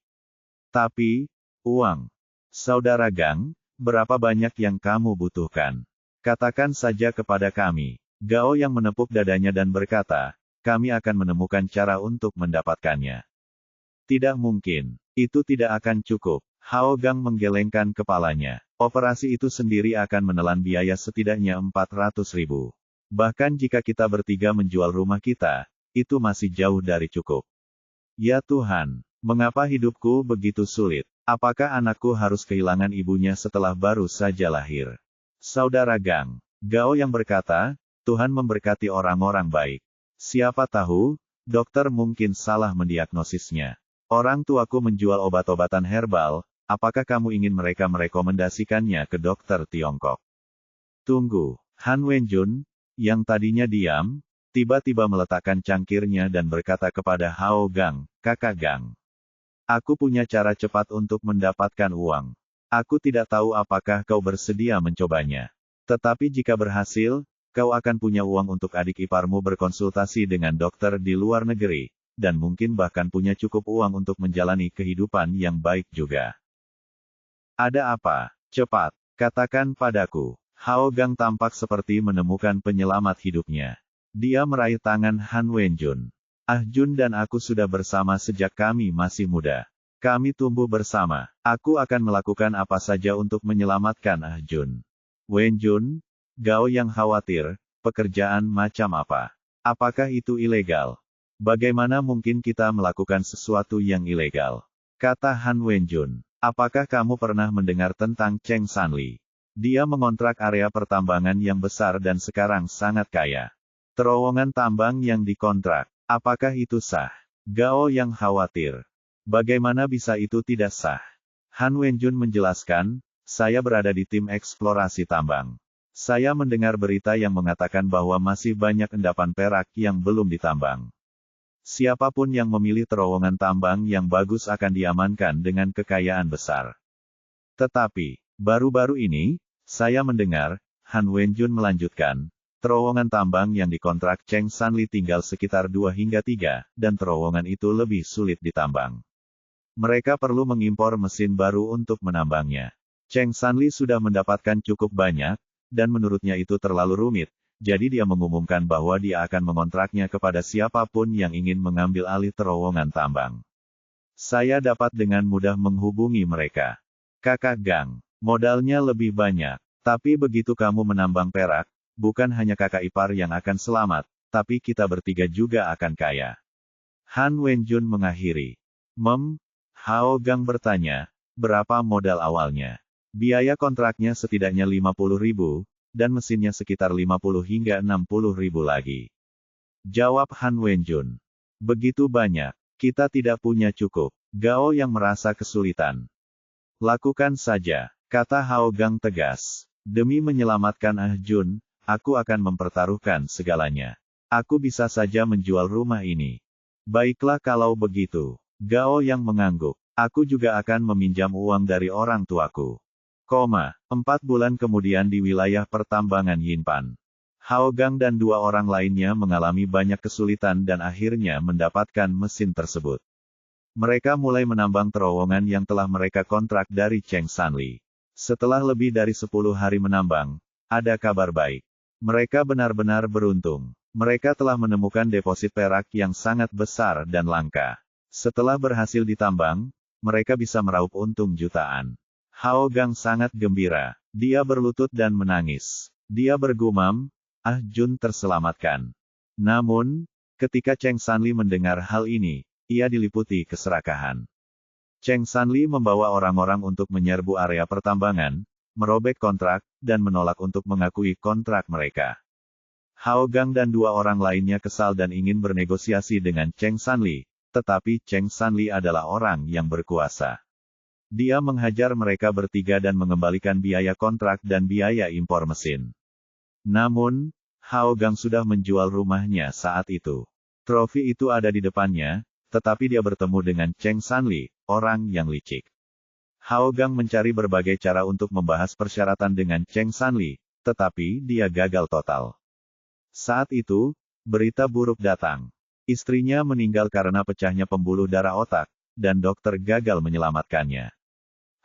Tapi, uang. Saudara Gang, berapa banyak yang kamu butuhkan? Katakan saja kepada kami. Gao yang menepuk dadanya dan berkata, kami akan menemukan cara untuk mendapatkannya. Tidak mungkin. Itu tidak akan cukup. Hao Gang menggelengkan kepalanya. Operasi itu sendiri akan menelan biaya setidaknya 400.000. Bahkan jika kita bertiga menjual rumah kita, itu masih jauh dari cukup. Ya Tuhan, mengapa hidupku begitu sulit? Apakah anakku harus kehilangan ibunya setelah baru saja lahir? Saudara Gang, Gao yang berkata, Tuhan memberkati orang-orang baik. Siapa tahu, dokter mungkin salah mendiagnosisnya. Orang tuaku menjual obat-obatan herbal, apakah kamu ingin mereka merekomendasikannya ke dokter Tiongkok? Tunggu, Han Wenjun, yang tadinya diam, tiba-tiba meletakkan cangkirnya dan berkata kepada Hao Gang, Kakak Gang. Aku punya cara cepat untuk mendapatkan uang. Aku tidak tahu apakah kau bersedia mencobanya. Tetapi jika berhasil, kau akan punya uang untuk adik iparmu berkonsultasi dengan dokter di luar negeri, dan mungkin bahkan punya cukup uang untuk menjalani kehidupan yang baik juga. Ada apa? Cepat, katakan padaku. Hao Gang tampak seperti menemukan penyelamat hidupnya. Dia meraih tangan Han Wenjun. Jun dan aku sudah bersama sejak kami masih muda. Kami tumbuh bersama. Aku akan melakukan apa saja untuk menyelamatkan Jun. Wenjun, Gao yang khawatir, pekerjaan macam apa? Apakah itu ilegal? Bagaimana mungkin kita melakukan sesuatu yang ilegal? Kata Han Wenjun. Apakah kamu pernah mendengar tentang Cheng Sanli? Dia mengontrak area pertambangan yang besar dan sekarang sangat kaya. Terowongan tambang yang dikontrak. Apakah itu sah? Gao yang khawatir. Bagaimana bisa itu tidak sah? Han Wenjun menjelaskan, saya berada di tim eksplorasi tambang. Saya mendengar berita yang mengatakan bahwa masih banyak endapan perak yang belum ditambang. Siapapun yang memilih terowongan tambang yang bagus akan diamankan dengan kekayaan besar. Tetapi, baru-baru ini, saya mendengar, Han Wenjun melanjutkan, terowongan tambang yang dikontrak Cheng Sanli tinggal sekitar 2 hingga 3, dan terowongan itu lebih sulit ditambang. Mereka perlu mengimpor mesin baru untuk menambangnya. Cheng Sanli sudah mendapatkan cukup banyak, dan menurutnya itu terlalu rumit, jadi dia mengumumkan bahwa dia akan mengontraknya kepada siapapun yang ingin mengambil alih terowongan tambang. Saya dapat dengan mudah menghubungi mereka. Kakak Gang, modalnya lebih banyak, tapi begitu kamu menambang perak, bukan hanya kakak ipar yang akan selamat, tapi kita bertiga juga akan kaya. Han Wenjun mengakhiri. Hao Gang bertanya, berapa modal awalnya? Biaya kontraknya setidaknya 50.000, dan mesinnya sekitar 50 hingga 60.000 lagi. Jawab Han Wenjun. Begitu banyak, kita tidak punya cukup. Gao yang merasa kesulitan. Lakukan saja, kata Hao Gang tegas. Demi menyelamatkan Ah Jun, aku akan mempertaruhkan segalanya. Aku bisa saja menjual rumah ini. Baiklah kalau begitu. Gao yang mengangguk. Aku juga akan meminjam uang dari orang tuaku. 4 bulan kemudian di wilayah pertambangan Yinpan. Hao Gang dan 2 orang lainnya mengalami banyak kesulitan dan akhirnya mendapatkan mesin tersebut. Mereka mulai menambang terowongan yang telah mereka kontrak dari Cheng Sanli. Setelah lebih dari 10 hari menambang, ada kabar baik. Mereka benar-benar beruntung. Mereka telah menemukan deposit perak yang sangat besar dan langka. Setelah berhasil ditambang, mereka bisa meraup untung jutaan. Hao Gang sangat gembira. Dia berlutut dan menangis. Dia bergumam, Ah Jun terselamatkan. Namun, ketika Cheng Sanli mendengar hal ini, ia diliputi keserakahan. Cheng Sanli membawa orang-orang untuk menyerbu area pertambangan, merobek kontrak, dan menolak untuk mengakui kontrak mereka. Hao Gang dan 2 orang lainnya kesal dan ingin bernegosiasi dengan Cheng Sanli, tetapi Cheng Sanli adalah orang yang berkuasa. Dia menghajar mereka bertiga dan mengembalikan biaya kontrak dan biaya impor mesin. Namun, Hao Gang sudah menjual rumahnya saat itu. Trofi itu ada di depannya, tetapi dia bertemu dengan Cheng Sanli, orang yang licik. Hao Gang mencari berbagai cara untuk membahas persyaratan dengan Cheng Sanli, tetapi dia gagal total. Saat itu, berita buruk datang. Istrinya meninggal karena pecahnya pembuluh darah otak, dan dokter gagal menyelamatkannya.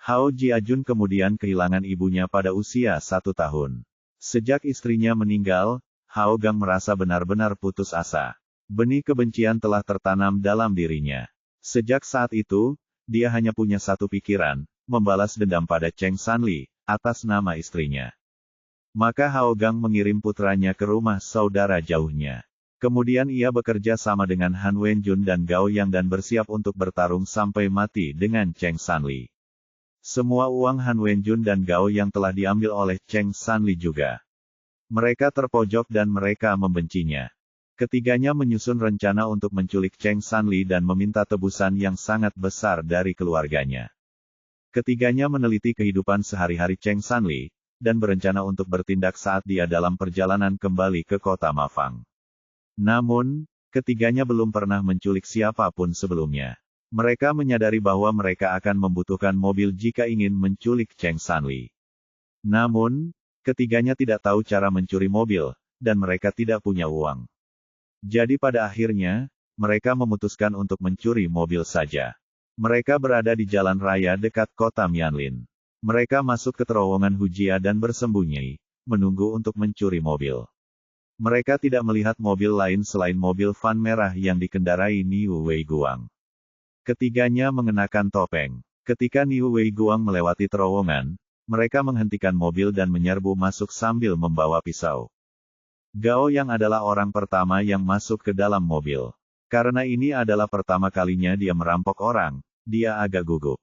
Hao Jiajun kemudian kehilangan ibunya pada usia 1 tahun. Sejak istrinya meninggal, Hao Gang merasa benar-benar putus asa. Benih kebencian telah tertanam dalam dirinya. Sejak saat itu, dia hanya punya satu pikiran, membalas dendam pada Cheng Sanli, atas nama istrinya. Maka Hao Gang mengirim putranya ke rumah saudara jauhnya. Kemudian ia bekerja sama dengan Han Wenjun dan Gao Yang dan bersiap untuk bertarung sampai mati dengan Cheng Sanli. Semua uang Han Wenjun dan Gao Yang telah diambil oleh Cheng Sanli juga. Mereka terpojok dan mereka membencinya. Ketiganya menyusun rencana untuk menculik Cheng Sanli dan meminta tebusan yang sangat besar dari keluarganya. Ketiganya meneliti kehidupan sehari-hari Cheng Sanli, dan berencana untuk bertindak saat dia dalam perjalanan kembali ke kota Mafang. Namun, ketiganya belum pernah menculik siapapun sebelumnya. Mereka menyadari bahwa mereka akan membutuhkan mobil jika ingin menculik Cheng Sanli. Namun, ketiganya tidak tahu cara mencuri mobil, dan mereka tidak punya uang. Jadi pada akhirnya, mereka memutuskan untuk mencuri mobil saja. Mereka berada di jalan raya dekat kota Mianlin. Mereka masuk ke terowongan Hujia dan bersembunyi, menunggu untuk mencuri mobil. Mereka tidak melihat mobil lain selain mobil van merah yang dikendarai Niu Wei Guang. Ketiganya mengenakan topeng. Ketika Niu Wei Guang melewati terowongan, mereka menghentikan mobil dan menyerbu masuk sambil membawa pisau. Gao Yang adalah orang pertama yang masuk ke dalam mobil. Karena ini adalah pertama kalinya dia merampok orang, dia agak gugup.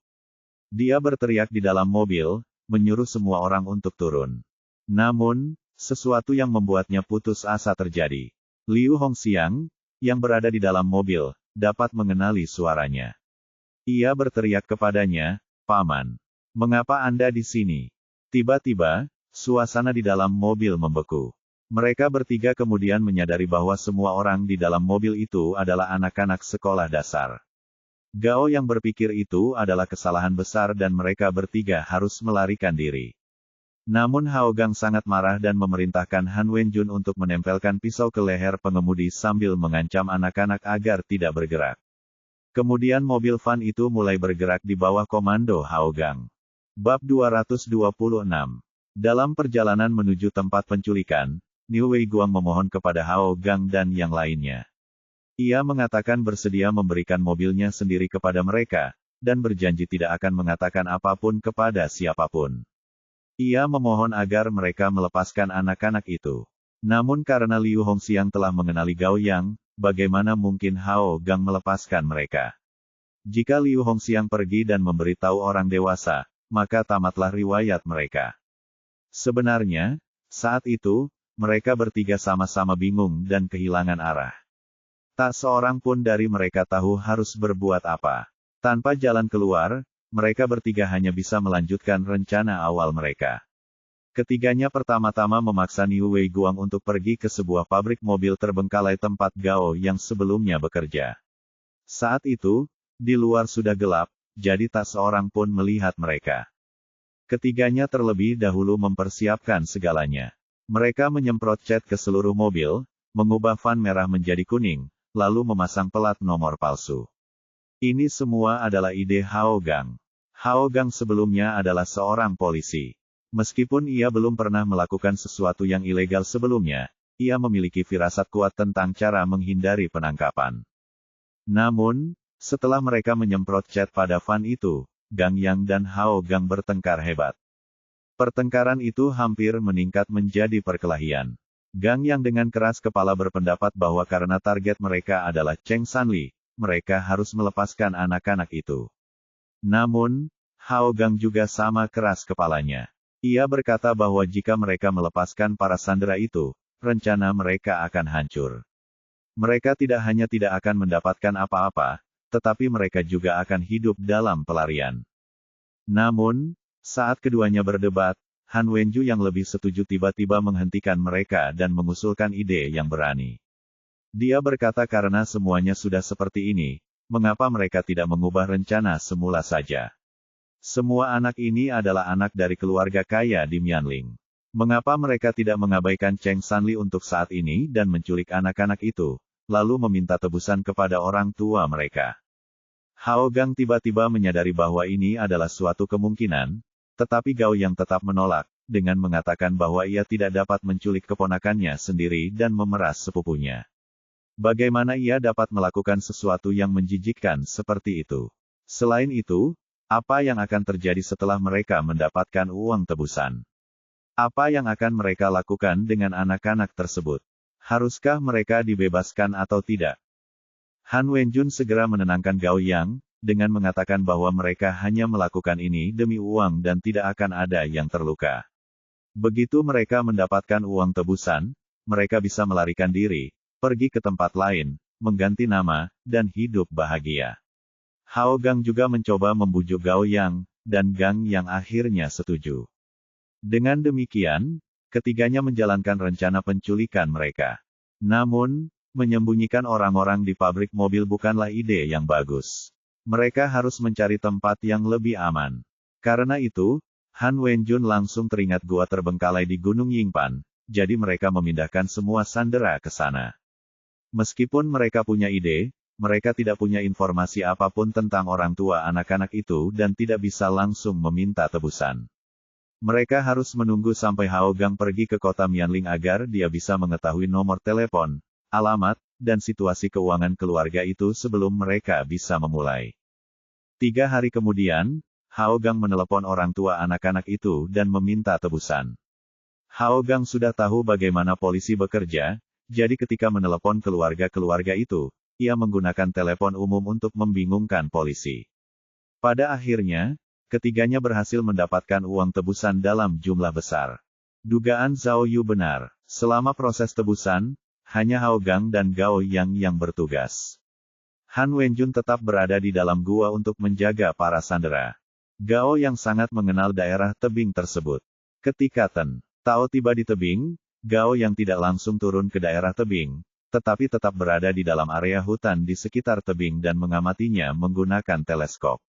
Dia berteriak di dalam mobil, menyuruh semua orang untuk turun. Namun, sesuatu yang membuatnya putus asa terjadi. Liu Hongxiang, yang berada di dalam mobil, dapat mengenali suaranya. Ia berteriak kepadanya, "Paman, mengapa Anda di sini?" Tiba-tiba, Suasana di dalam mobil membeku. Mereka bertiga kemudian menyadari bahwa semua orang di dalam mobil itu adalah anak-anak sekolah dasar. Gao yang berpikir itu adalah kesalahan besar dan mereka bertiga harus melarikan diri. Namun Hao Gang sangat marah dan memerintahkan Han Wenjun untuk menempelkan pisau ke leher pengemudi sambil mengancam anak-anak agar tidak bergerak. Kemudian mobil van itu mulai bergerak di bawah komando Hao Gang. Bab 226. Dalam perjalanan menuju tempat penculikan, Niu Weiguang memohon kepada Hao Gang dan yang lainnya. Ia mengatakan bersedia memberikan mobilnya sendiri kepada mereka, dan berjanji tidak akan mengatakan apapun kepada siapapun. Ia memohon agar mereka melepaskan anak-anak itu. Namun karena Liu Hongxiang telah mengenali Gao Yang, bagaimana mungkin Hao Gang melepaskan mereka? Jika Liu Hongxiang pergi dan memberitahu orang dewasa, maka tamatlah riwayat mereka. Sebenarnya, saat itu, mereka bertiga sama-sama bingung dan kehilangan arah. Tak seorang pun dari mereka tahu harus berbuat apa. Tanpa jalan keluar, mereka bertiga hanya bisa melanjutkan rencana awal mereka. Ketiganya pertama-tama memaksa Niu Weiguang untuk pergi ke sebuah pabrik mobil terbengkalai tempat Gao yang sebelumnya bekerja. Saat itu, di luar sudah gelap, jadi tak seorang pun melihat mereka. Ketiganya terlebih dahulu mempersiapkan segalanya. Mereka menyemprot cat ke seluruh mobil, mengubah van merah menjadi kuning, lalu memasang pelat nomor palsu. Ini semua adalah ide Hao Gang. Hao Gang sebelumnya adalah seorang polisi. Meskipun ia belum pernah melakukan sesuatu yang ilegal sebelumnya, ia memiliki firasat kuat tentang cara menghindari penangkapan. Namun, setelah mereka menyemprot cat pada van itu, Gang Yang dan Hao Gang bertengkar hebat. Pertengkaran itu hampir meningkat menjadi perkelahian. Gang Yang dengan keras kepala berpendapat bahwa karena target mereka adalah Cheng Sanli, mereka harus melepaskan anak-anak itu. Namun, Hao Gang juga sama keras kepalanya. Ia berkata bahwa jika mereka melepaskan para sandera itu, rencana mereka akan hancur. Mereka tidak hanya tidak akan mendapatkan apa-apa, tetapi mereka juga akan hidup dalam pelarian. Namun, saat keduanya berdebat, Han Wenju yang lebih setuju tiba-tiba menghentikan mereka dan mengusulkan ide yang berani. Dia berkata karena semuanya sudah seperti ini, mengapa mereka tidak mengubah rencana semula saja? Semua anak ini adalah anak dari keluarga kaya di Mianling. Mengapa mereka tidak mengabaikan Cheng Sanli untuk saat ini dan menculik anak-anak itu, lalu meminta tebusan kepada orang tua mereka? Hao Gang tiba-tiba menyadari bahwa ini adalah suatu kemungkinan, tetapi Gao Yang tetap menolak, dengan mengatakan bahwa ia tidak dapat menculik keponakannya sendiri dan memeras sepupunya. Bagaimana ia dapat melakukan sesuatu yang menjijikkan seperti itu? Selain itu, apa yang akan terjadi setelah mereka mendapatkan uang tebusan? Apa yang akan mereka lakukan dengan anak-anak tersebut? Haruskah mereka dibebaskan atau tidak? Han Wenjun segera menenangkan Gao Yang, dengan mengatakan bahwa mereka hanya melakukan ini demi uang dan tidak akan ada yang terluka. Begitu mereka mendapatkan uang tebusan, mereka bisa melarikan diri, pergi ke tempat lain, mengganti nama, dan hidup bahagia. Hao Gang juga mencoba membujuk Gao Yang, dan Gang Yang akhirnya setuju. Dengan demikian, ketiganya menjalankan rencana penculikan mereka. Namun, menyembunyikan orang-orang di pabrik mobil bukanlah ide yang bagus. Mereka harus mencari tempat yang lebih aman. Karena itu, Han Wenjun langsung teringat gua terbengkalai di Gunung Yingpan, jadi mereka memindahkan semua sandera ke sana. Meskipun mereka punya ide, mereka tidak punya informasi apapun tentang orang tua anak-anak itu dan tidak bisa langsung meminta tebusan. Mereka harus menunggu sampai Hao Gang pergi ke kota Mianling agar dia bisa mengetahui nomor telepon, alamat, dan situasi keuangan keluarga itu sebelum mereka bisa memulai. 3 hari kemudian, Hao Gang menelepon orang tua anak-anak itu dan meminta tebusan. Hao Gang sudah tahu bagaimana polisi bekerja, jadi ketika menelepon keluarga-keluarga itu, ia menggunakan telepon umum untuk membingungkan polisi. Pada akhirnya, ketiganya berhasil mendapatkan uang tebusan dalam jumlah besar. Dugaan Zhao Yu benar, selama proses tebusan, hanya Hao Gang dan Gao Yang yang bertugas. Han Wenjun tetap berada di dalam gua untuk menjaga para sandera. Gao Yang sangat mengenal daerah tebing tersebut. Ketika Tao tiba di tebing, Gao yang tidak langsung turun ke daerah tebing, tetapi tetap berada di dalam area hutan di sekitar tebing dan mengamatinya menggunakan teleskop.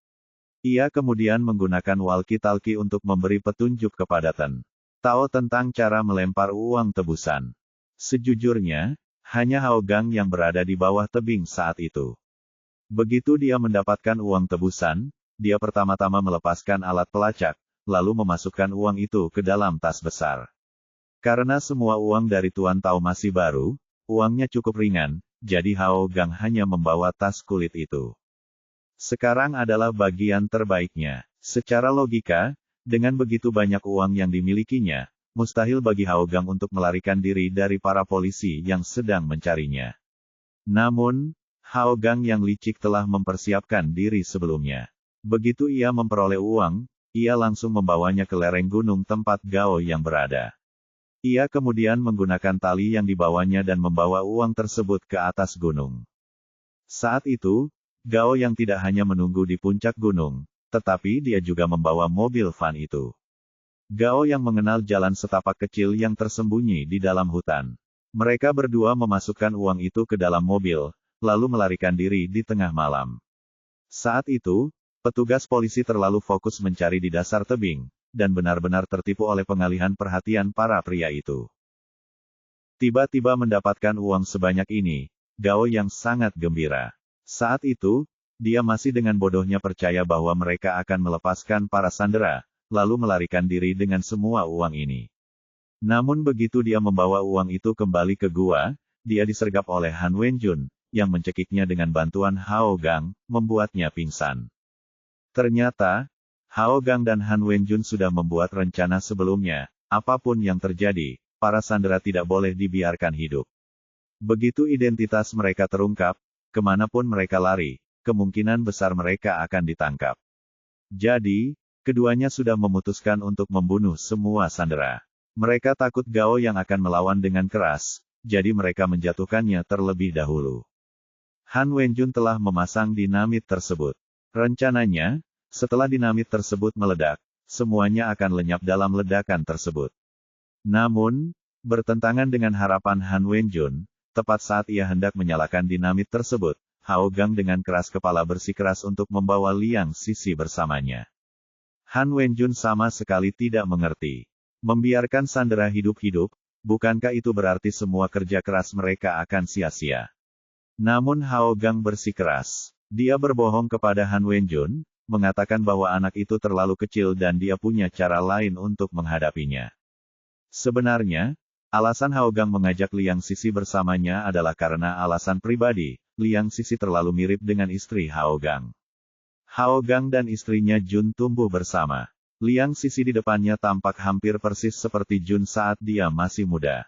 Ia kemudian menggunakan walkie-talkie untuk memberi petunjuk kepada Tao tentang cara melempar uang tebusan. Sejujurnya, hanya Hao Gang yang berada di bawah tebing saat itu. Begitu dia mendapatkan uang tebusan, dia pertama-tama melepaskan alat pelacak, lalu memasukkan uang itu ke dalam tas besar. Karena semua uang dari Tuan Tao masih baru, uangnya cukup ringan, jadi Hao Gang hanya membawa tas kulit itu. Sekarang adalah bagian terbaiknya. Secara logika, dengan begitu banyak uang yang dimilikinya, mustahil bagi Hao Gang untuk melarikan diri dari para polisi yang sedang mencarinya. Namun, Hao Gang yang licik telah mempersiapkan diri sebelumnya. Begitu ia memperoleh uang, ia langsung membawanya ke lereng gunung tempat Gao yang berada. Ia kemudian menggunakan tali yang dibawanya dan membawa uang tersebut ke atas gunung. Saat itu, Gao yang tidak hanya menunggu di puncak gunung, tetapi dia juga membawa mobil van itu. Gao yang mengenal jalan setapak kecil yang tersembunyi di dalam hutan. Mereka berdua memasukkan uang itu ke dalam mobil, lalu melarikan diri di tengah malam. Saat itu, petugas polisi terlalu fokus mencari di dasar tebing, dan benar-benar tertipu oleh pengalihan perhatian para pria itu. Tiba-tiba mendapatkan uang sebanyak ini, Gao yang sangat gembira. Saat itu, dia masih dengan bodohnya percaya bahwa mereka akan melepaskan para sandera, lalu melarikan diri dengan semua uang ini. Namun begitu dia membawa uang itu kembali ke gua, dia disergap oleh Han Wenjun, yang mencekiknya dengan bantuan Hao Gang, membuatnya pingsan. Ternyata, Hao Gang dan Han Wenjun sudah membuat rencana sebelumnya, apapun yang terjadi, para sandera tidak boleh dibiarkan hidup. Begitu identitas mereka terungkap, kemanapun mereka lari, kemungkinan besar mereka akan ditangkap. Jadi, keduanya sudah memutuskan untuk membunuh semua sandera. Mereka takut Gao yang akan melawan dengan keras, jadi mereka menjatuhkannya terlebih dahulu. Han Wenjun telah memasang dinamit tersebut. Rencananya, setelah dinamit tersebut meledak, semuanya akan lenyap dalam ledakan tersebut. Namun, bertentangan dengan harapan Han Wenjun, tepat saat ia hendak menyalakan dinamit tersebut, Hao Gang dengan keras kepala bersikeras untuk membawa Liang Sisi bersamanya. Han Wenjun sama sekali tidak mengerti. Membiarkan sandera hidup-hidup, bukankah itu berarti semua kerja keras mereka akan sia-sia? Namun Hao Gang bersikeras. Dia berbohong kepada Han Wenjun, mengatakan bahwa anak itu terlalu kecil dan dia punya cara lain untuk menghadapinya. Sebenarnya, alasan Hao Gang mengajak Liang Sisi bersamanya adalah karena alasan pribadi. Liang Sisi terlalu mirip dengan istri Hao Gang. Hao Gang dan istrinya Jun tumbuh bersama. Liang Sisi di depannya tampak hampir persis seperti Jun saat dia masih muda.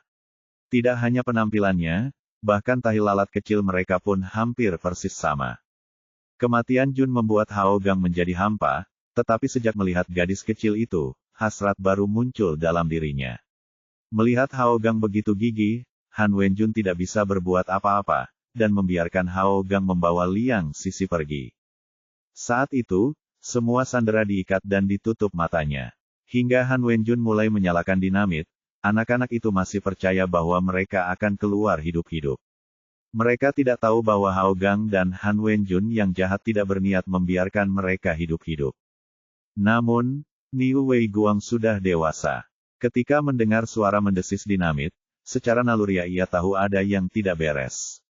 Tidak hanya penampilannya, bahkan tahi lalat kecil mereka pun hampir persis sama. Kematian Jun membuat Hao Gang menjadi hampa, tetapi sejak melihat gadis kecil itu, hasrat baru muncul dalam dirinya. Melihat Hao Gang begitu gigih, Han Wenjun tidak bisa berbuat apa-apa, dan membiarkan Hao Gang membawa Liang Sisi pergi. Saat itu, semua sandera diikat dan ditutup matanya. Hingga Han Wenjun mulai menyalakan dinamit, anak-anak itu masih percaya bahwa mereka akan keluar hidup-hidup. Mereka tidak tahu bahwa Hao Gang dan Han Wenjun yang jahat tidak berniat membiarkan mereka hidup-hidup. Namun, Niu Wei Guang sudah dewasa. Ketika mendengar suara mendesis dinamit, secara naluriah ia tahu ada yang tidak beres.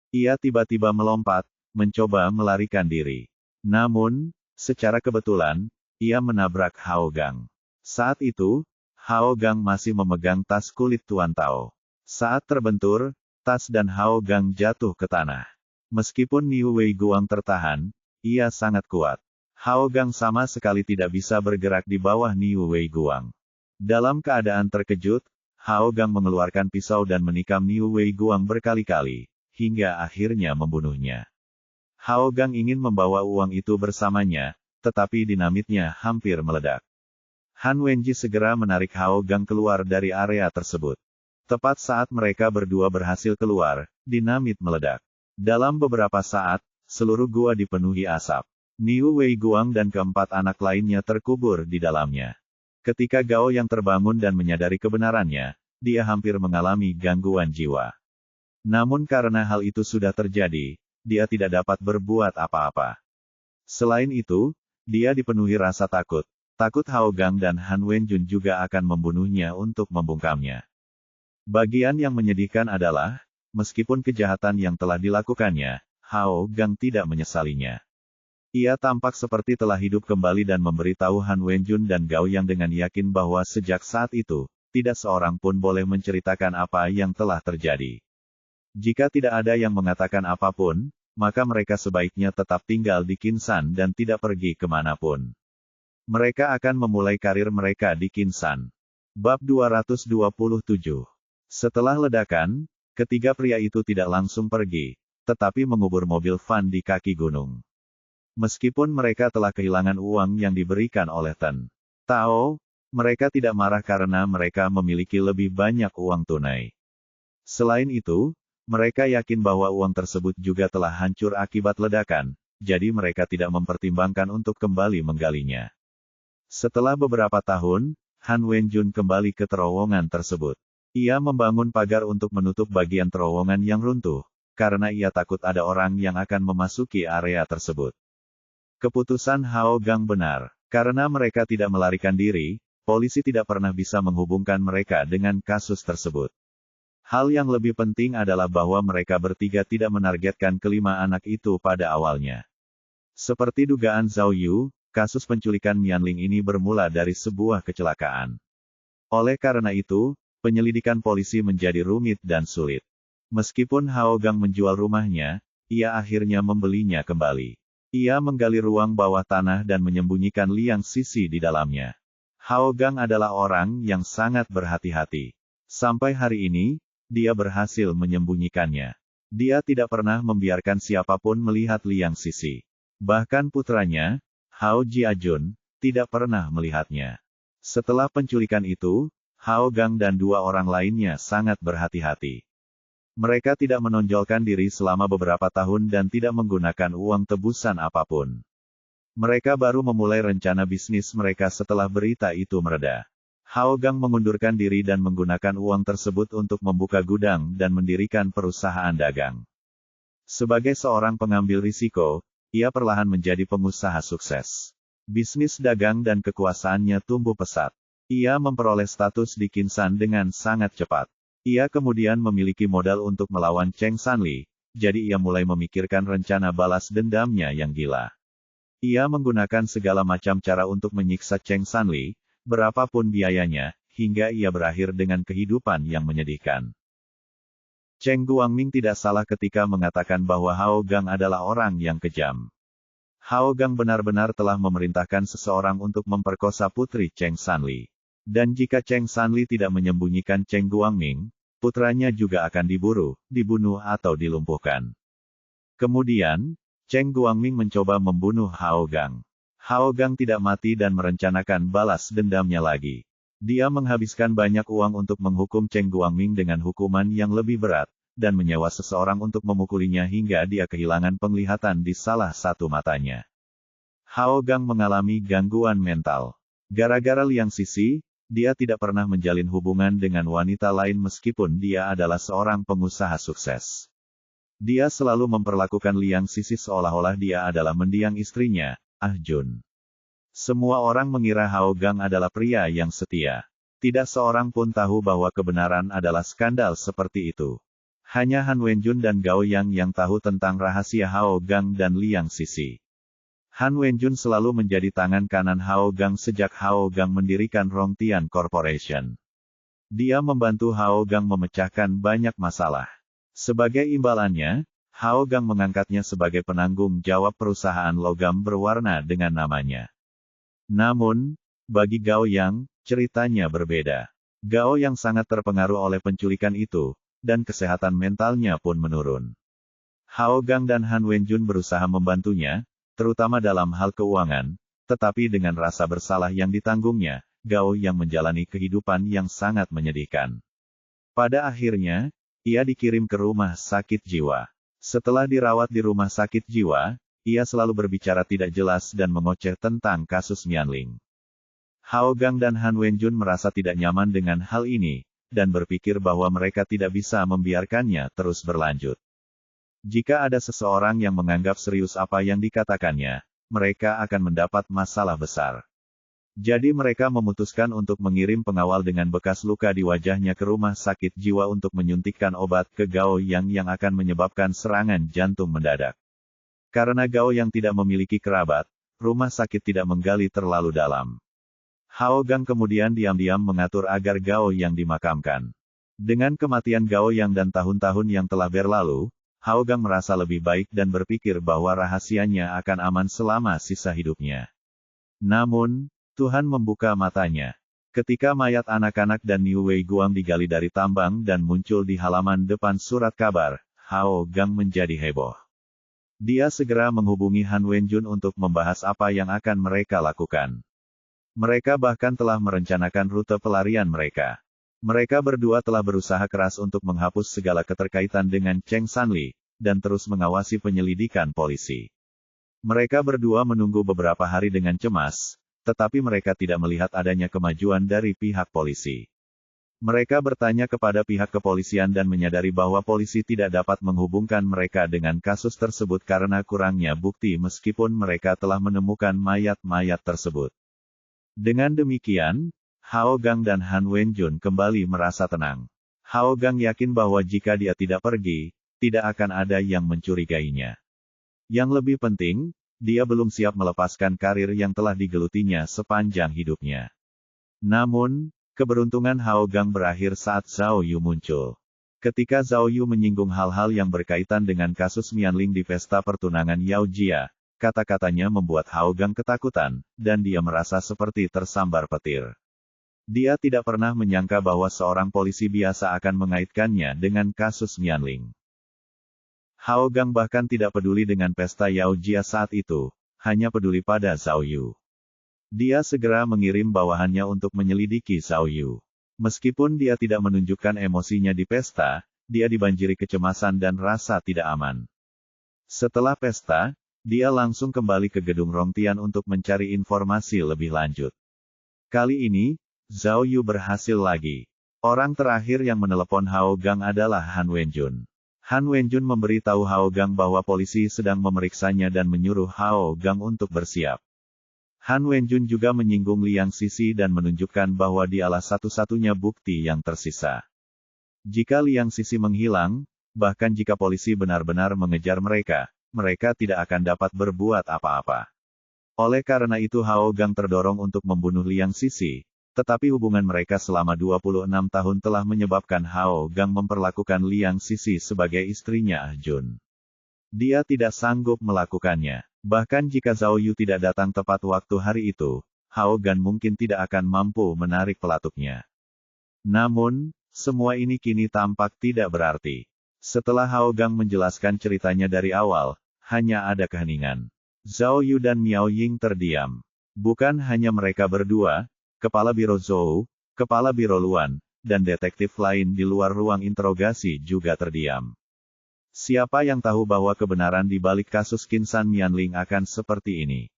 Ia tiba-tiba melompat, mencoba melarikan diri. Namun, secara kebetulan, ia menabrak Hao Gang. Saat itu, Hao Gang masih memegang tas kulit Tuan Tao. Saat terbentur, tas dan Hao Gang jatuh ke tanah. Meskipun Niu Wei Guang tertahan, ia sangat kuat. Hao Gang sama sekali tidak bisa bergerak di bawah Niu Wei Guang. Dalam keadaan terkejut, Hao Gang mengeluarkan pisau dan menikam Niu Wei Guang berkali-kali, hingga akhirnya membunuhnya. Hao Gang ingin membawa uang itu bersamanya, tetapi dinamitnya hampir meledak. Han Wenji segera menarik Hao Gang keluar dari area tersebut. Tepat saat mereka berdua berhasil keluar, dinamit meledak. Dalam beberapa saat, seluruh gua dipenuhi asap. Niu Wei Guang dan keempat anak lainnya terkubur di dalamnya. Ketika Gao Yang terbangun dan menyadari kebenarannya, dia hampir mengalami gangguan jiwa. Namun karena hal itu sudah terjadi, dia tidak dapat berbuat apa-apa. Selain itu, dia dipenuhi rasa takut. Takut Hao Gang dan Han Wenjun juga akan membunuhnya untuk membungkamnya. Bagian yang menyedihkan adalah, meskipun kejahatan yang telah dilakukannya, Hao Gang tidak menyesalinya. Ia tampak seperti telah hidup kembali dan memberitahu Han Wenjun dan Gao Yang dengan yakin bahwa sejak saat itu, tidak seorang pun boleh menceritakan apa yang telah terjadi. Jika tidak ada yang mengatakan apapun, maka mereka sebaiknya tetap tinggal di Kinsan dan tidak pergi kemanapun. Mereka akan memulai karir mereka di Kinsan. Bab 227. Setelah ledakan, ketiga pria itu tidak langsung pergi, tetapi mengubur mobil van di kaki gunung. Meskipun mereka telah kehilangan uang yang diberikan oleh Ten Tao, mereka tidak marah karena mereka memiliki lebih banyak uang tunai. Selain itu, mereka yakin bahwa uang tersebut juga telah hancur akibat ledakan, jadi mereka tidak mempertimbangkan untuk kembali menggalinya. Setelah beberapa tahun, Han Wenjun kembali ke terowongan tersebut. Ia membangun pagar untuk menutup bagian terowongan yang runtuh, karena ia takut ada orang yang akan memasuki area tersebut. Keputusan Hao Gang benar, karena mereka tidak melarikan diri, polisi tidak pernah bisa menghubungkan mereka dengan kasus tersebut. Hal yang lebih penting adalah bahwa mereka bertiga tidak menargetkan kelima anak itu pada awalnya. Seperti dugaan Zhao Yu, kasus penculikan Mianling ini bermula dari sebuah kecelakaan. Oleh karena itu, penyelidikan polisi menjadi rumit dan sulit. Meskipun Hao Gang menjual rumahnya, ia akhirnya membelinya kembali. Ia menggali ruang bawah tanah dan menyembunyikan Liang Sisi di dalamnya. Hao Gang adalah orang yang sangat berhati-hati. Sampai hari ini, dia berhasil menyembunyikannya. Dia tidak pernah membiarkan siapapun melihat Liang Sisi. Bahkan putranya, Hao Jiajun, tidak pernah melihatnya. Setelah penculikan itu, Hao Gang dan dua orang lainnya sangat berhati-hati. Mereka tidak menonjolkan diri selama beberapa tahun dan tidak menggunakan uang tebusan apapun. Mereka baru memulai rencana bisnis mereka setelah berita itu mereda. Hao Gang mengundurkan diri dan menggunakan uang tersebut untuk membuka gudang dan mendirikan perusahaan dagang. Sebagai seorang pengambil risiko, ia perlahan menjadi pengusaha sukses. Bisnis dagang dan kekuasaannya tumbuh pesat. Ia memperoleh status di Kinsan dengan sangat cepat. Ia kemudian memiliki modal untuk melawan Cheng Sanli, jadi ia mulai memikirkan rencana balas dendamnya yang gila. Ia menggunakan segala macam cara untuk menyiksa Cheng Sanli, berapapun biayanya, hingga ia berakhir dengan kehidupan yang menyedihkan. Cheng Guangming tidak salah ketika mengatakan bahwa Hao Gang adalah orang yang kejam. Hao Gang benar-benar telah memerintahkan seseorang untuk memperkosa putri Cheng Sanli. Dan jika Cheng Sanli tidak menyembunyikan Cheng Guangming, putranya juga akan diburu, dibunuh atau dilumpuhkan. Kemudian, Cheng Guangming mencoba membunuh Hao Gang. Hao Gang tidak mati dan merencanakan balas dendamnya lagi. Dia menghabiskan banyak uang untuk menghukum Cheng Guangming dengan hukuman yang lebih berat, dan menyewa seseorang untuk memukulinya hingga dia kehilangan penglihatan di salah satu matanya. Hao Gang mengalami gangguan mental. Gara-gara Liang Sisi, dia tidak pernah menjalin hubungan dengan wanita lain meskipun dia adalah seorang pengusaha sukses. Dia selalu memperlakukan Liang Sisi seolah-olah dia adalah mendiang istrinya, Ah Jun. Semua orang mengira Hao Gang adalah pria yang setia. Tidak seorang pun tahu bahwa kebenaran adalah skandal seperti itu. Hanya Han Wenjun dan Gao Yang yang tahu tentang rahasia Hao Gang dan Liang Sisi. Han Wenjun selalu menjadi tangan kanan Hao Gang sejak Hao Gang mendirikan Rongtian Corporation. Dia membantu Hao Gang memecahkan banyak masalah. Sebagai imbalannya, Hao Gang mengangkatnya sebagai penanggung jawab perusahaan logam berwarna dengan namanya. Namun, bagi Gao Yang, ceritanya berbeda. Gao Yang sangat terpengaruh oleh penculikan itu, dan kesehatan mentalnya pun menurun. Hao Gang dan Han Wenjun berusaha membantunya, terutama dalam hal keuangan, tetapi dengan rasa bersalah yang ditanggungnya, Gao Yang menjalani kehidupan yang sangat menyedihkan. Pada akhirnya, ia dikirim ke rumah sakit jiwa. Setelah dirawat di rumah sakit jiwa, ia selalu berbicara tidak jelas dan mengoceh tentang kasus Mianling. Hao Gang dan Han Wenjun merasa tidak nyaman dengan hal ini, dan berpikir bahwa mereka tidak bisa membiarkannya terus berlanjut. Jika ada seseorang yang menganggap serius apa yang dikatakannya, mereka akan mendapat masalah besar. Jadi mereka memutuskan untuk mengirim pengawal dengan bekas luka di wajahnya ke rumah sakit jiwa untuk menyuntikkan obat ke Gao Yang akan menyebabkan serangan jantung mendadak. Karena Gao Yang tidak memiliki kerabat, rumah sakit tidak menggali terlalu dalam. Hao Gang kemudian diam-diam mengatur agar Gao Yang dimakamkan. Dengan kematian Gao Yang dan tahun-tahun yang telah berlalu, Hao Gang merasa lebih baik dan berpikir bahwa rahasianya akan aman selama sisa hidupnya. Namun, Tuhan membuka matanya. Ketika mayat anak-anak dan Niu Wei Guang digali dari tambang dan muncul di halaman depan surat kabar, Hao Gang menjadi heboh. Dia segera menghubungi Han Wenjun untuk membahas apa yang akan mereka lakukan. Mereka bahkan telah merencanakan rute pelarian mereka. Mereka berdua telah berusaha keras untuk menghapus segala keterkaitan dengan Cheng Sanli, dan terus mengawasi penyelidikan polisi. Mereka berdua menunggu beberapa hari dengan cemas, tetapi mereka tidak melihat adanya kemajuan dari pihak polisi. Mereka bertanya kepada pihak kepolisian dan menyadari bahwa polisi tidak dapat menghubungkan mereka dengan kasus tersebut karena kurangnya bukti meskipun mereka telah menemukan mayat-mayat tersebut. Dengan demikian, Hao Gang dan Han Wenjun kembali merasa tenang. Hao Gang yakin bahwa jika dia tidak pergi, tidak akan ada yang mencurigainya. Yang lebih penting, dia belum siap melepaskan karir yang telah digelutinya sepanjang hidupnya. Namun, keberuntungan Hao Gang berakhir saat Zhao Yu muncul. Ketika Zhao Yu menyinggung hal-hal yang berkaitan dengan kasus Mianling di pesta pertunangan Yao Jia, kata-katanya membuat Hao Gang ketakutan, dan dia merasa seperti tersambar petir. Dia tidak pernah menyangka bahwa seorang polisi biasa akan mengaitkannya dengan kasus Mianling. Hao Gang bahkan tidak peduli dengan pesta Yao Jia saat itu, hanya peduli pada Zhao Yu. Dia segera mengirim bawahannya untuk menyelidiki Zhao Yu. Meskipun dia tidak menunjukkan emosinya di pesta, dia dibanjiri kecemasan dan rasa tidak aman. Setelah pesta, dia langsung kembali ke gedung Rongtian untuk mencari informasi lebih lanjut. Kali ini, Zhao Yu berhasil lagi. Orang terakhir yang menelepon Hao Gang adalah Han Wenjun. Han Wenjun memberitahu Hao Gang bahwa polisi sedang memeriksanya dan menyuruh Hao Gang untuk bersiap. Han Wenjun juga menyinggung Liang Sisi dan menunjukkan bahwa dialah satu-satunya bukti yang tersisa. Jika Liang Sisi menghilang, bahkan jika polisi benar-benar mengejar mereka, mereka tidak akan dapat berbuat apa-apa. Oleh karena itu Hao Gang terdorong untuk membunuh Liang Sisi. Tetapi hubungan mereka selama 26 tahun telah menyebabkan Hao Gang memperlakukan Liang Sisi sebagai istrinya Ah Jun. Dia tidak sanggup melakukannya. Bahkan jika Zhao Yu tidak datang tepat waktu hari itu, Hao Gang mungkin tidak akan mampu menarik pelatuknya. Namun, semua ini kini tampak tidak berarti. Setelah Hao Gang menjelaskan ceritanya dari awal, hanya ada keheningan. Zhao Yu dan Miao Ying terdiam. Bukan hanya mereka berdua, Kepala Biro Zhou, Kepala Biro Luan, dan detektif lain di luar ruang interogasi juga terdiam. Siapa yang tahu bahwa kebenaran di balik kasus Kinsan Mianling akan seperti ini?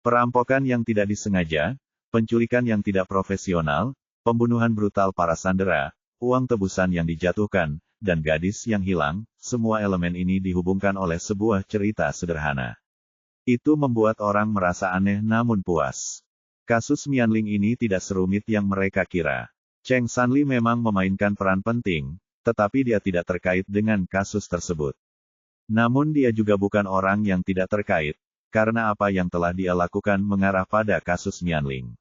Perampokan yang tidak disengaja, penculikan yang tidak profesional, pembunuhan brutal para sandera, uang tebusan yang dijatuhkan, dan gadis yang hilang, semua elemen ini dihubungkan oleh sebuah cerita sederhana. Itu membuat orang merasa aneh namun puas. Kasus Mianling ini tidak serumit yang mereka kira. Cheng Sanli memang memainkan peran penting, tetapi dia tidak terkait dengan kasus tersebut. Namun dia juga bukan orang yang tidak terkait, karena apa yang telah dia lakukan mengarah pada kasus Mianling.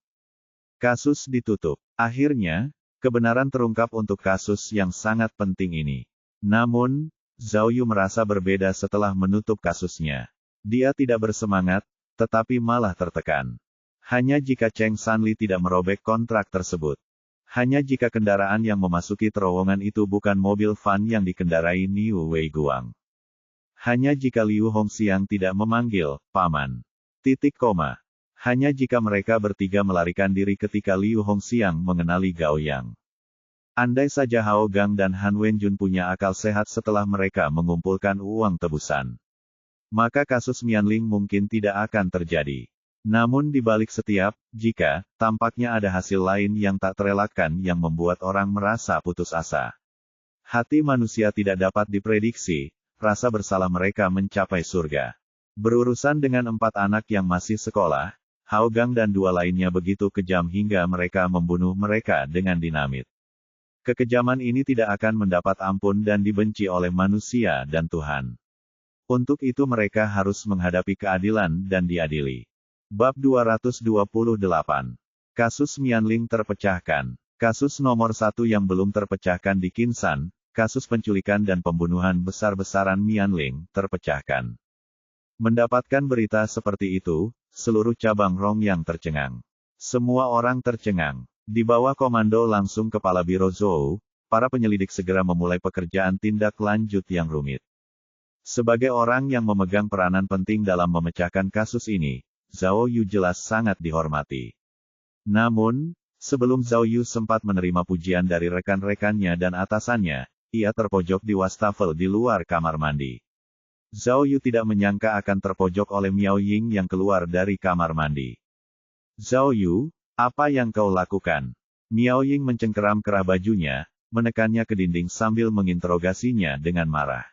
Kasus ditutup. Akhirnya, kebenaran terungkap untuk kasus yang sangat penting ini. Namun, Zhao Yu merasa berbeda setelah menutup kasusnya. Dia tidak bersemangat, tetapi malah tertekan. Hanya jika Cheng Sanli tidak merobek kontrak tersebut. Hanya jika kendaraan yang memasuki terowongan itu bukan mobil van yang dikendarai Niu Wei Guang. Hanya jika Liu Hongxiang tidak memanggil, Paman. Hanya jika mereka bertiga melarikan diri ketika Liu Hongxiang mengenali Gao Yang. Andai saja Hao Gang dan Han Wenjun punya akal sehat setelah mereka mengumpulkan uang tebusan. Maka kasus Mianling mungkin tidak akan terjadi. Namun di balik setiap jika, tampaknya ada hasil lain yang tak terelakkan yang membuat orang merasa putus asa. Hati manusia tidak dapat diprediksi, rasa bersalah mereka mencapai surga. Berurusan dengan 4 anak yang masih sekolah, Hao Gang dan 2 lainnya begitu kejam hingga mereka membunuh mereka dengan dinamit. Kekejaman ini tidak akan mendapat ampun dan dibenci oleh manusia dan Tuhan. Untuk itu mereka harus menghadapi keadilan dan diadili. Bab 228. Kasus Mianling terpecahkan. Kasus nomor 1 yang belum terpecahkan di Qinsan, kasus penculikan dan pembunuhan besar-besaran Mianling, terpecahkan. Mendapatkan berita seperti itu, seluruh cabang Rongyang tercengang. Semua orang tercengang. Di bawah komando langsung Kepala Biro Zhou, para penyelidik segera memulai pekerjaan tindak lanjut yang rumit. Sebagai orang yang memegang peranan penting dalam memecahkan kasus ini, Zhao Yu jelas sangat dihormati. Namun, sebelum Zhao Yu sempat menerima pujian dari rekan-rekannya dan atasannya, ia terpojok di wastafel di luar kamar mandi. Zhao Yu tidak menyangka akan terpojok oleh Miao Ying yang keluar dari kamar mandi. Zhao Yu, apa yang kau lakukan? Miao Ying mencengkeram kerah bajunya, menekannya ke dinding sambil menginterogasinya dengan marah.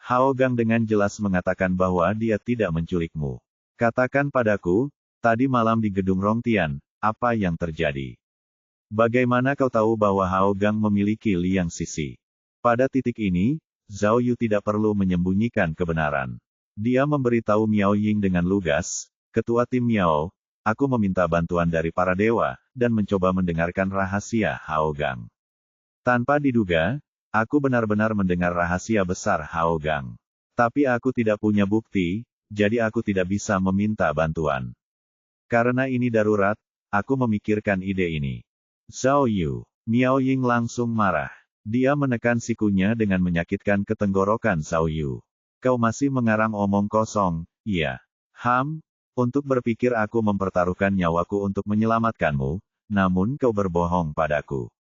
Hao Gang dengan jelas mengatakan bahwa dia tidak menculikmu. Katakan padaku, tadi malam di gedung Rongtian, apa yang terjadi? Bagaimana kau tahu bahwa Hao Gang memiliki Liang Sisi? Pada titik ini, Zhao Yu tidak perlu menyembunyikan kebenaran. Dia memberitahu Miao Ying dengan lugas, Ketua Tim Miao, aku meminta bantuan dari para dewa, dan mencoba mendengarkan rahasia Hao Gang. Tanpa diduga, aku benar-benar mendengar rahasia besar Hao Gang. Tapi aku tidak punya bukti, jadi aku tidak bisa meminta bantuan. Karena ini darurat, aku memikirkan ide ini. Zhao Yu, Miao Ying langsung marah. Dia menekan sikunya dengan menyakitkan ketenggorokan Zhao Yu. Kau masih mengarang omong kosong, iya. Untuk berpikir aku mempertaruhkan nyawaku untuk menyelamatkanmu, namun kau berbohong padaku.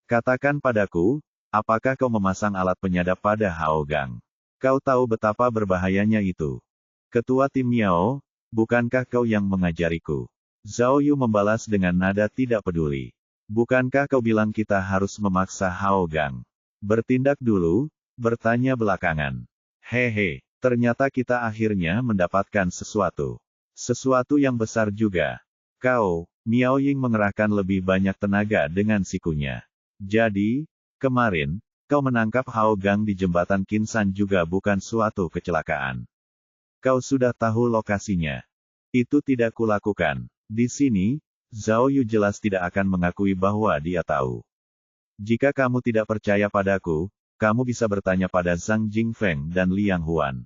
Katakan padaku, apakah kau memasang alat penyadap pada Hao Gang? Kau tahu betapa berbahayanya itu. Ketua Tim Miao, bukankah kau yang mengajariku? Zhao Yu membalas dengan nada tidak peduli. Bukankah kau bilang kita harus memaksa Hao Gang bertindak dulu, bertanya belakangan. Hehe, ternyata kita akhirnya mendapatkan sesuatu. Sesuatu yang besar juga. Kau, Miao Ying mengerahkan lebih banyak tenaga dengan sikunya. Jadi, kemarin, kau menangkap Hao Gang di jembatan Qinsan juga bukan suatu kecelakaan. Kau sudah tahu lokasinya. Itu tidak kulakukan. Di sini, Zhao Yu jelas tidak akan mengakui bahwa dia tahu. Jika kamu tidak percaya padaku, kamu bisa bertanya pada Zhang Jingfeng dan Liang Huan.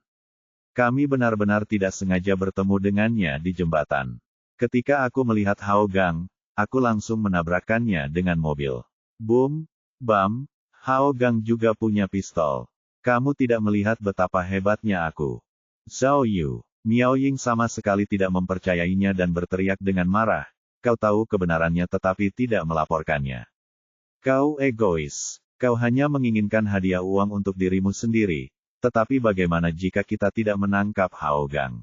Kami benar-benar tidak sengaja bertemu dengannya di jembatan. Ketika aku melihat Hao Gang, aku langsung menabrakkannya dengan mobil. Boom, bam, Hao Gang juga punya pistol. Kamu tidak melihat betapa hebatnya aku. Zhao Yu, Miao Ying sama sekali tidak mempercayainya dan berteriak dengan marah. Kau tahu kebenarannya tetapi tidak melaporkannya. Kau egois. Kau hanya menginginkan hadiah uang untuk dirimu sendiri. Tetapi bagaimana jika kita tidak menangkap Hao Gang?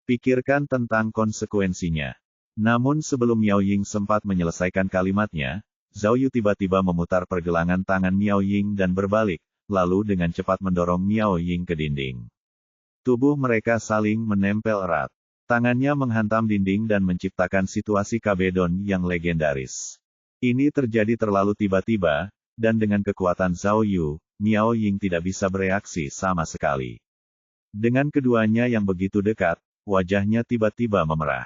Pikirkan tentang konsekuensinya. Namun sebelum Miao Ying sempat menyelesaikan kalimatnya, Zhao Yu tiba-tiba memutar pergelangan tangan Miao Ying dan berbalik, lalu dengan cepat mendorong Miao Ying ke dinding. Tubuh mereka saling menempel erat. Tangannya menghantam dinding dan menciptakan situasi kabedon yang legendaris. Ini terjadi terlalu tiba-tiba, dan dengan kekuatan Zhao Yu, Miao Ying tidak bisa bereaksi sama sekali. Dengan keduanya yang begitu dekat, wajahnya tiba-tiba memerah.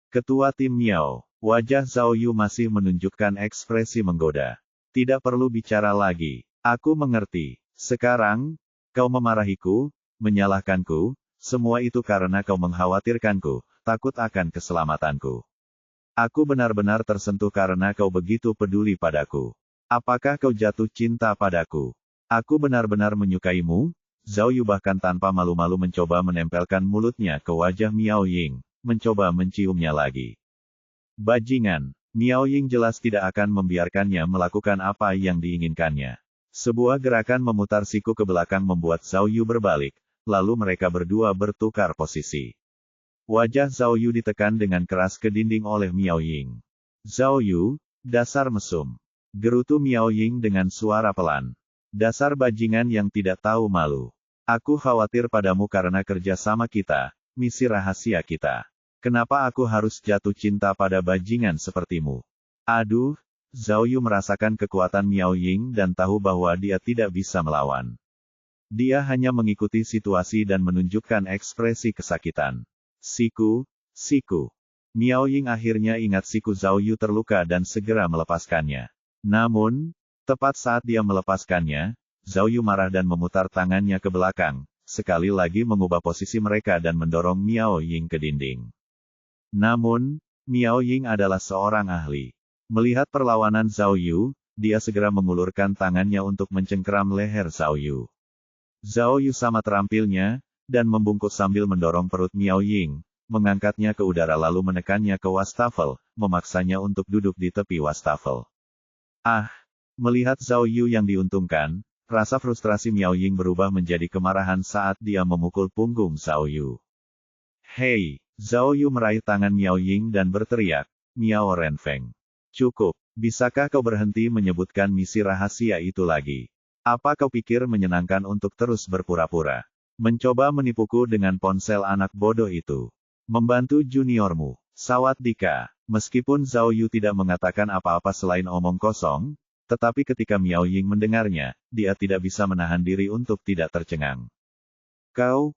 Ketua Tim Miao, wajah Zhao Yu masih menunjukkan ekspresi menggoda. Tidak perlu bicara lagi. Aku mengerti. Sekarang, kau memarahiku, menyalahkanku, semua itu karena kau mengkhawatirkanku, takut akan keselamatanku. Aku benar-benar tersentuh karena kau begitu peduli padaku. Apakah kau jatuh cinta padaku? Aku benar-benar menyukaimu. Zhao Yu bahkan tanpa malu-malu mencoba menempelkan mulutnya ke wajah Miao Ying, mencoba menciumnya lagi. Bajingan, Miao Ying jelas tidak akan membiarkannya melakukan apa yang diinginkannya. Sebuah gerakan memutar siku ke belakang membuat Zhao Yu berbalik, lalu mereka berdua bertukar posisi. Wajah Zhao Yu ditekan dengan keras ke dinding oleh Miao Ying. Zhao Yu, dasar mesum. Gerutu Miao Ying dengan suara pelan. Dasar bajingan yang tidak tahu malu. Aku khawatir padamu karena kerja sama kita, misi rahasia kita. Kenapa aku harus jatuh cinta pada bajingan sepertimu? Aduh, Zhao Yu merasakan kekuatan Miao Ying dan tahu bahwa dia tidak bisa melawan. Dia hanya mengikuti situasi dan menunjukkan ekspresi kesakitan. Siku, siku. Miao Ying akhirnya ingat siku Zhao Yu terluka dan segera melepaskannya. Namun, tepat saat dia melepaskannya, Zhao Yu marah dan memutar tangannya ke belakang, sekali lagi mengubah posisi mereka dan mendorong Miao Ying ke dinding. Namun, Miao Ying adalah seorang ahli. Melihat perlawanan Zhao Yu, dia segera mengulurkan tangannya untuk mencengkeram leher Zhao Yu. Zhao Yu sama terampilnya, dan membungkuk sambil mendorong perut Miao Ying, mengangkatnya ke udara lalu menekannya ke wastafel, memaksanya untuk duduk di tepi wastafel. Ah! Melihat Zhao Yu yang diuntungkan, rasa frustrasi Miao Ying berubah menjadi kemarahan saat dia memukul punggung Zhao Yu. Hei! Zhao Yu meraih tangan Miao Ying dan berteriak, Miao Renfeng. Cukup, bisakah kau berhenti menyebutkan misi rahasia itu lagi? Apa kau pikir menyenangkan untuk terus berpura-pura? Mencoba menipuku dengan ponsel anak bodoh itu. Membantu juniormu. Sawat Dika. Meskipun Zhao Yu tidak mengatakan apa-apa selain omong kosong, tetapi ketika Miao Ying mendengarnya, dia tidak bisa menahan diri untuk tidak tercengang. Kau,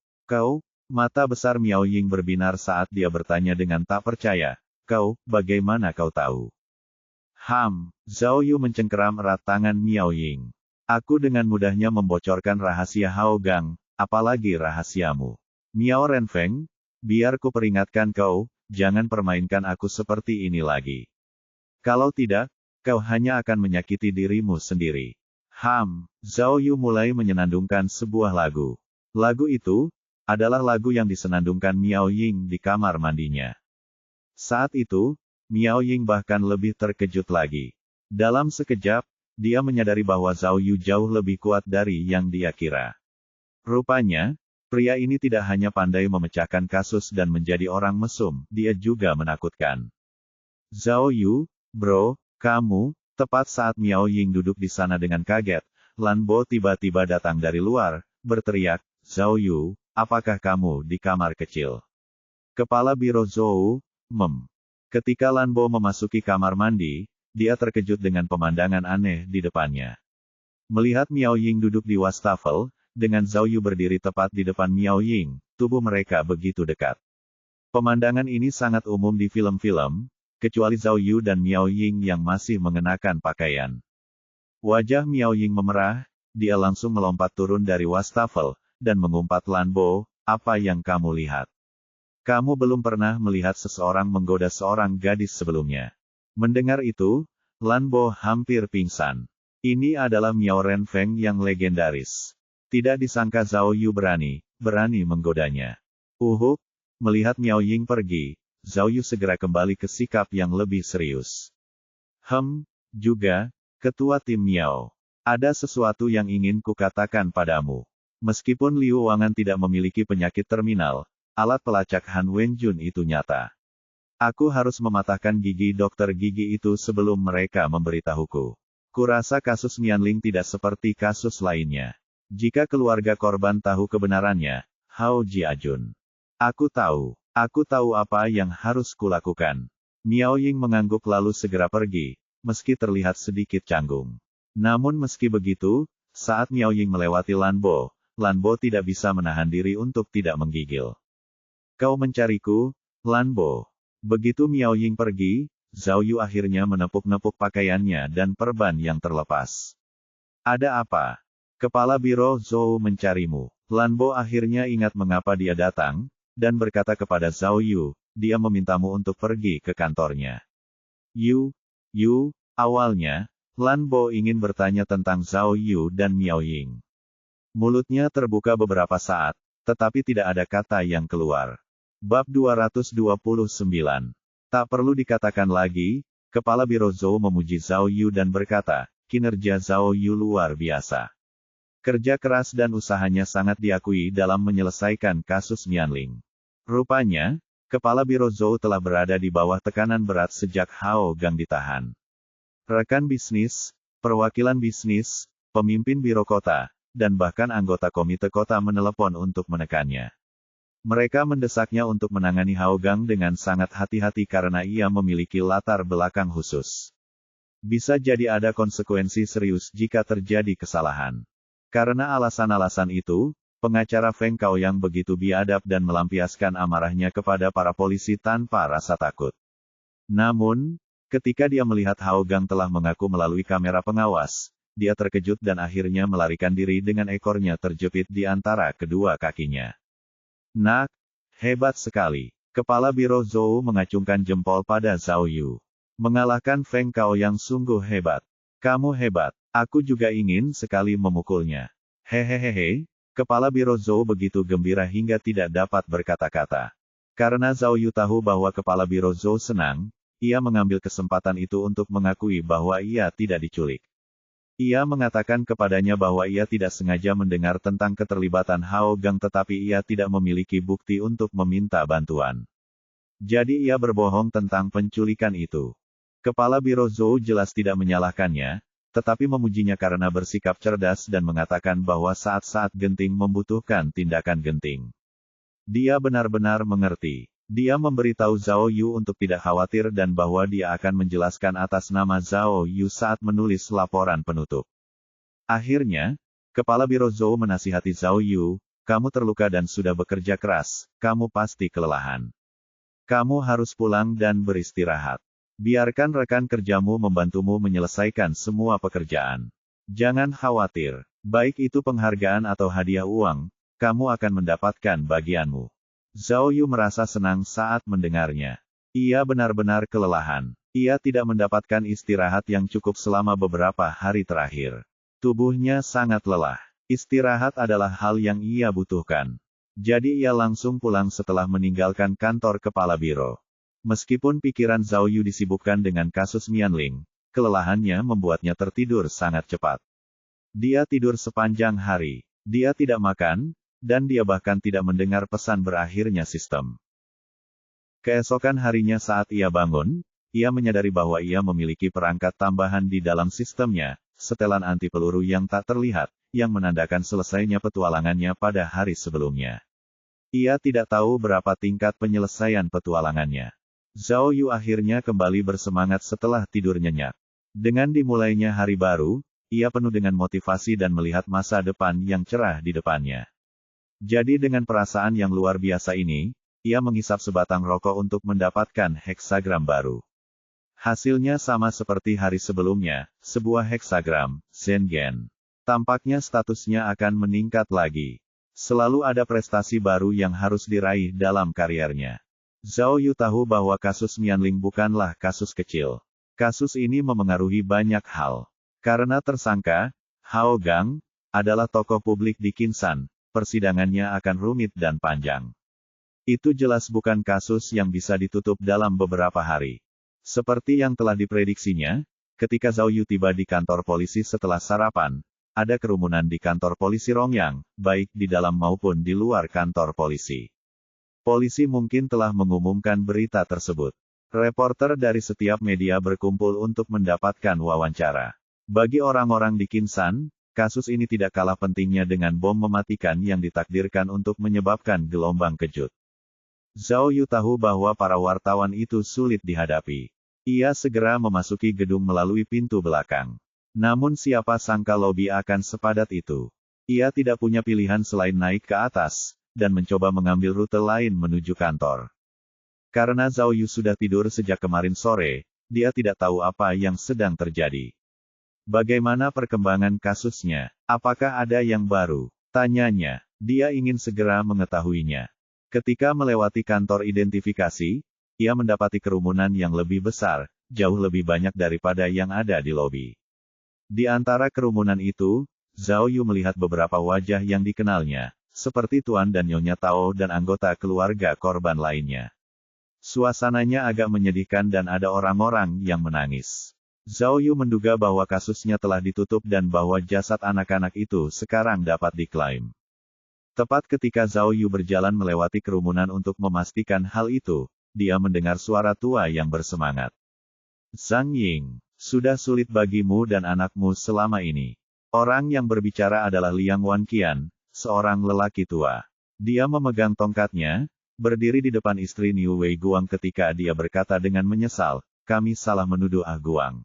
mata besar Miao Ying berbinar saat dia bertanya dengan tak percaya. Kau, bagaimana kau tahu? Zhao Yu mencengkeram erat tangan Miao Ying. Aku dengan mudahnya membocorkan rahasia Hao Gang, apalagi rahasiamu. Miao Renfeng, biar ku peringatkan kau, jangan permainkan aku seperti ini lagi. Kalau tidak, kau hanya akan menyakiti dirimu sendiri. Zhao Yu mulai menyenandungkan sebuah lagu. Lagu itu, adalah lagu yang disenandungkan Miao Ying di kamar mandinya. Saat itu, Miao Ying bahkan lebih terkejut lagi. Dalam sekejap, dia menyadari bahwa Zhao Yu jauh lebih kuat dari yang dia kira. Rupanya, pria ini tidak hanya pandai memecahkan kasus dan menjadi orang mesum, dia juga menakutkan. Zhao Yu, bro, kamu, tepat saat Miao Ying duduk di sana dengan kaget, Lan Bo tiba-tiba datang dari luar, berteriak, Zhao Yu, apakah kamu di kamar kecil? Kepala Biro Zhou, Ketika Lan Bo memasuki kamar mandi, dia terkejut dengan pemandangan aneh di depannya. Melihat Miao Ying duduk di wastafel, dengan Zhao Yu berdiri tepat di depan Miao Ying, tubuh mereka begitu dekat. Pemandangan ini sangat umum di film-film, kecuali Zhao Yu dan Miao Ying yang masih mengenakan pakaian. Wajah Miao Ying memerah, dia langsung melompat turun dari wastafel, dan mengumpat Lan Bo, apa yang kamu lihat? Kamu belum pernah melihat seseorang menggoda seorang gadis sebelumnya. Mendengar itu, Lan Bo hampir pingsan. Ini adalah Miao Renfeng yang legendaris. Tidak disangka Zhao Yu berani menggodanya. Melihat Miao Ying pergi, Zhao Yu segera kembali ke sikap yang lebih serius. Juga, ketua tim Miao. Ada sesuatu yang ingin kukatakan padamu. Meskipun Liu Wangan tidak memiliki penyakit terminal, alat pelacak Han Wenjun itu nyata. Aku harus mematahkan gigi dokter gigi itu sebelum mereka memberitahuku. Kurasa kasus Mianling tidak seperti kasus lainnya. Jika keluarga korban tahu kebenarannya, Hao Jiajun. Aku tahu apa yang harus kulakukan. Miao Ying mengangguk lalu segera pergi, meski terlihat sedikit canggung. Namun meski begitu, saat Miao Ying melewati Lan Bo tidak bisa menahan diri untuk tidak menggigil. Kau mencariku, Lan Bo. Begitu Miao Ying pergi, Zhao Yu akhirnya menepuk-nepuk pakaiannya dan perban yang terlepas. Ada apa? Kepala Biro Zhou mencarimu. Lan Bo akhirnya ingat mengapa dia datang, dan berkata kepada Zhao Yu, dia memintamu untuk pergi ke kantornya. Yu, awalnya, Lan Bo ingin bertanya tentang Zhao Yu dan Miao Ying. Mulutnya terbuka beberapa saat, tetapi tidak ada kata yang keluar. Bab 229. Tak perlu dikatakan lagi, Kepala Biro Zhou memuji Zhao Yu dan berkata, kinerja Zhao Yu luar biasa. Kerja keras dan usahanya sangat diakui dalam menyelesaikan kasus Mianling. Rupanya, Kepala Biro Zhou telah berada di bawah tekanan berat sejak Hao Gang ditahan. Rekan bisnis, perwakilan bisnis, pemimpin biro kota, dan bahkan anggota komite kota menelepon untuk menekannya. Mereka mendesaknya untuk menangani Hao Gang dengan sangat hati-hati karena ia memiliki latar belakang khusus. Bisa jadi ada konsekuensi serius jika terjadi kesalahan. Karena alasan-alasan itu, pengacara Feng Kao yang begitu biadab dan melampiaskan amarahnya kepada para polisi tanpa rasa takut. Namun, ketika dia melihat Hao Gang telah mengaku melalui kamera pengawas, dia terkejut dan akhirnya melarikan diri dengan ekornya terjepit di antara kedua kakinya. Nak, hebat sekali. Kepala Biro Zhou mengacungkan jempol pada Zhao Yu. Mengalahkan Feng Kao yang sungguh hebat. Kamu hebat. Aku juga ingin sekali memukulnya. Hehehehe. Kepala Biro Zhou begitu gembira hingga tidak dapat berkata-kata. Karena Zhao Yu tahu bahwa Kepala Biro Zhou senang, ia mengambil kesempatan itu untuk mengakui bahwa ia tidak diculik. Ia mengatakan kepadanya bahwa ia tidak sengaja mendengar tentang keterlibatan Hao Gang tetapi ia tidak memiliki bukti untuk meminta bantuan. Jadi ia berbohong tentang penculikan itu. Kepala Biro Zhou jelas tidak menyalahkannya, tetapi memujinya karena bersikap cerdas dan mengatakan bahwa saat-saat genting membutuhkan tindakan genting. Dia benar-benar mengerti. Dia memberitahu Zhao Yu untuk tidak khawatir dan bahwa dia akan menjelaskan atas nama Zhao Yu saat menulis laporan penutup. Akhirnya, Kepala Biro Zhou menasihati Zhao Yu, kamu terluka dan sudah bekerja keras, kamu pasti kelelahan. Kamu harus pulang dan beristirahat. Biarkan rekan kerjamu membantumu menyelesaikan semua pekerjaan. Jangan khawatir, baik itu penghargaan atau hadiah uang, kamu akan mendapatkan bagianmu. Zhao Yu merasa senang saat mendengarnya. Ia benar-benar kelelahan. Ia tidak mendapatkan istirahat yang cukup selama beberapa hari terakhir. Tubuhnya sangat lelah. Istirahat adalah hal yang ia butuhkan. Jadi ia langsung pulang setelah meninggalkan kantor kepala biro. Meskipun pikiran Zhao Yu disibukkan dengan kasus Mianling, kelelahannya membuatnya tertidur sangat cepat. Dia tidur sepanjang hari. Dia tidak makan, dan dia bahkan tidak mendengar pesan berakhirnya sistem. Keesokan harinya saat ia bangun, ia menyadari bahwa ia memiliki perangkat tambahan di dalam sistemnya, setelan anti peluru yang tak terlihat, yang menandakan selesainya petualangannya pada hari sebelumnya. Ia tidak tahu berapa tingkat penyelesaian petualangannya. Zhao Yu akhirnya kembali bersemangat setelah tidur nyenyak. Dengan dimulainya hari baru, ia penuh dengan motivasi dan melihat masa depan yang cerah di depannya. Jadi dengan perasaan yang luar biasa ini, ia menghisap sebatang rokok untuk mendapatkan heksagram baru. Hasilnya sama seperti hari sebelumnya, sebuah heksagram, Zengen. Tampaknya statusnya akan meningkat lagi. Selalu ada prestasi baru yang harus diraih dalam kariernya. Zhao Yu tahu bahwa kasus Mianling bukanlah kasus kecil. Kasus ini memengaruhi banyak hal. Karena tersangka, Hao Gang, adalah tokoh publik di Qinsan, persidangannya akan rumit dan panjang. Itu jelas bukan kasus yang bisa ditutup dalam beberapa hari. Seperti yang telah diprediksinya, ketika Zhao Yu tiba di kantor polisi setelah sarapan, ada kerumunan di kantor polisi Rongyang, baik di dalam maupun di luar kantor polisi. Polisi mungkin telah mengumumkan berita tersebut. Reporter dari setiap media berkumpul untuk mendapatkan wawancara. Bagi orang-orang di Qinsan, kasus ini tidak kalah pentingnya dengan bom mematikan yang ditakdirkan untuk menyebabkan gelombang kejut. Zhao Yu tahu bahwa para wartawan itu sulit dihadapi. Ia segera memasuki gedung melalui pintu belakang. Namun siapa sangka lobi akan sepadat itu. Ia tidak punya pilihan selain naik ke atas, dan mencoba mengambil rute lain menuju kantor. Karena Zhao Yu sudah tidur sejak kemarin sore, dia tidak tahu apa yang sedang terjadi. Bagaimana perkembangan kasusnya? Apakah ada yang baru? Tanyanya. Dia ingin segera mengetahuinya. Ketika melewati kantor identifikasi, ia mendapati kerumunan yang lebih besar, jauh lebih banyak daripada yang ada di lobi. Di antara kerumunan itu, Zhao Yu melihat beberapa wajah yang dikenalnya, seperti Tuan dan Nyonya Tao dan anggota keluarga korban lainnya. Suasananya agak menyedihkan dan ada orang-orang yang menangis. Zhao Yu menduga bahwa kasusnya telah ditutup dan bahwa jasad anak-anak itu sekarang dapat diklaim. Tepat ketika Zhao Yu berjalan melewati kerumunan untuk memastikan hal itu, dia mendengar suara tua yang bersemangat. Zhang Ying, sudah sulit bagimu dan anakmu selama ini. Orang yang berbicara adalah Liang Wanqian, seorang lelaki tua. Dia memegang tongkatnya, berdiri di depan istri Niu Wei Guang ketika dia berkata dengan menyesal, kami salah menuduh Ah Guang.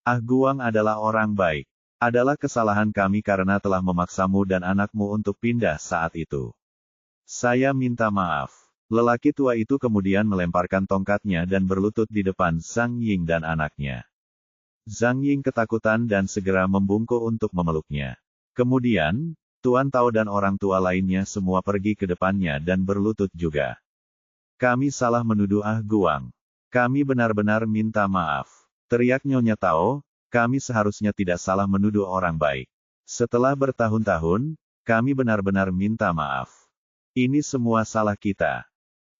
Ah Guang adalah orang baik. Adalah kesalahan kami karena telah memaksamu dan anakmu untuk pindah saat itu. Saya minta maaf. Lelaki tua itu kemudian melemparkan tongkatnya dan berlutut di depan Zhang Ying dan anaknya. Zhang Ying ketakutan dan segera membungkuk untuk memeluknya. Kemudian, Tuan Tao dan orang tua lainnya semua pergi ke depannya dan berlutut juga. Kami salah menuduh Ah Guang. Kami benar-benar minta maaf. Teriak Nyonya Tao, kami seharusnya tidak salah menuduh orang baik. Setelah bertahun-tahun, kami benar-benar minta maaf. Ini semua salah kita.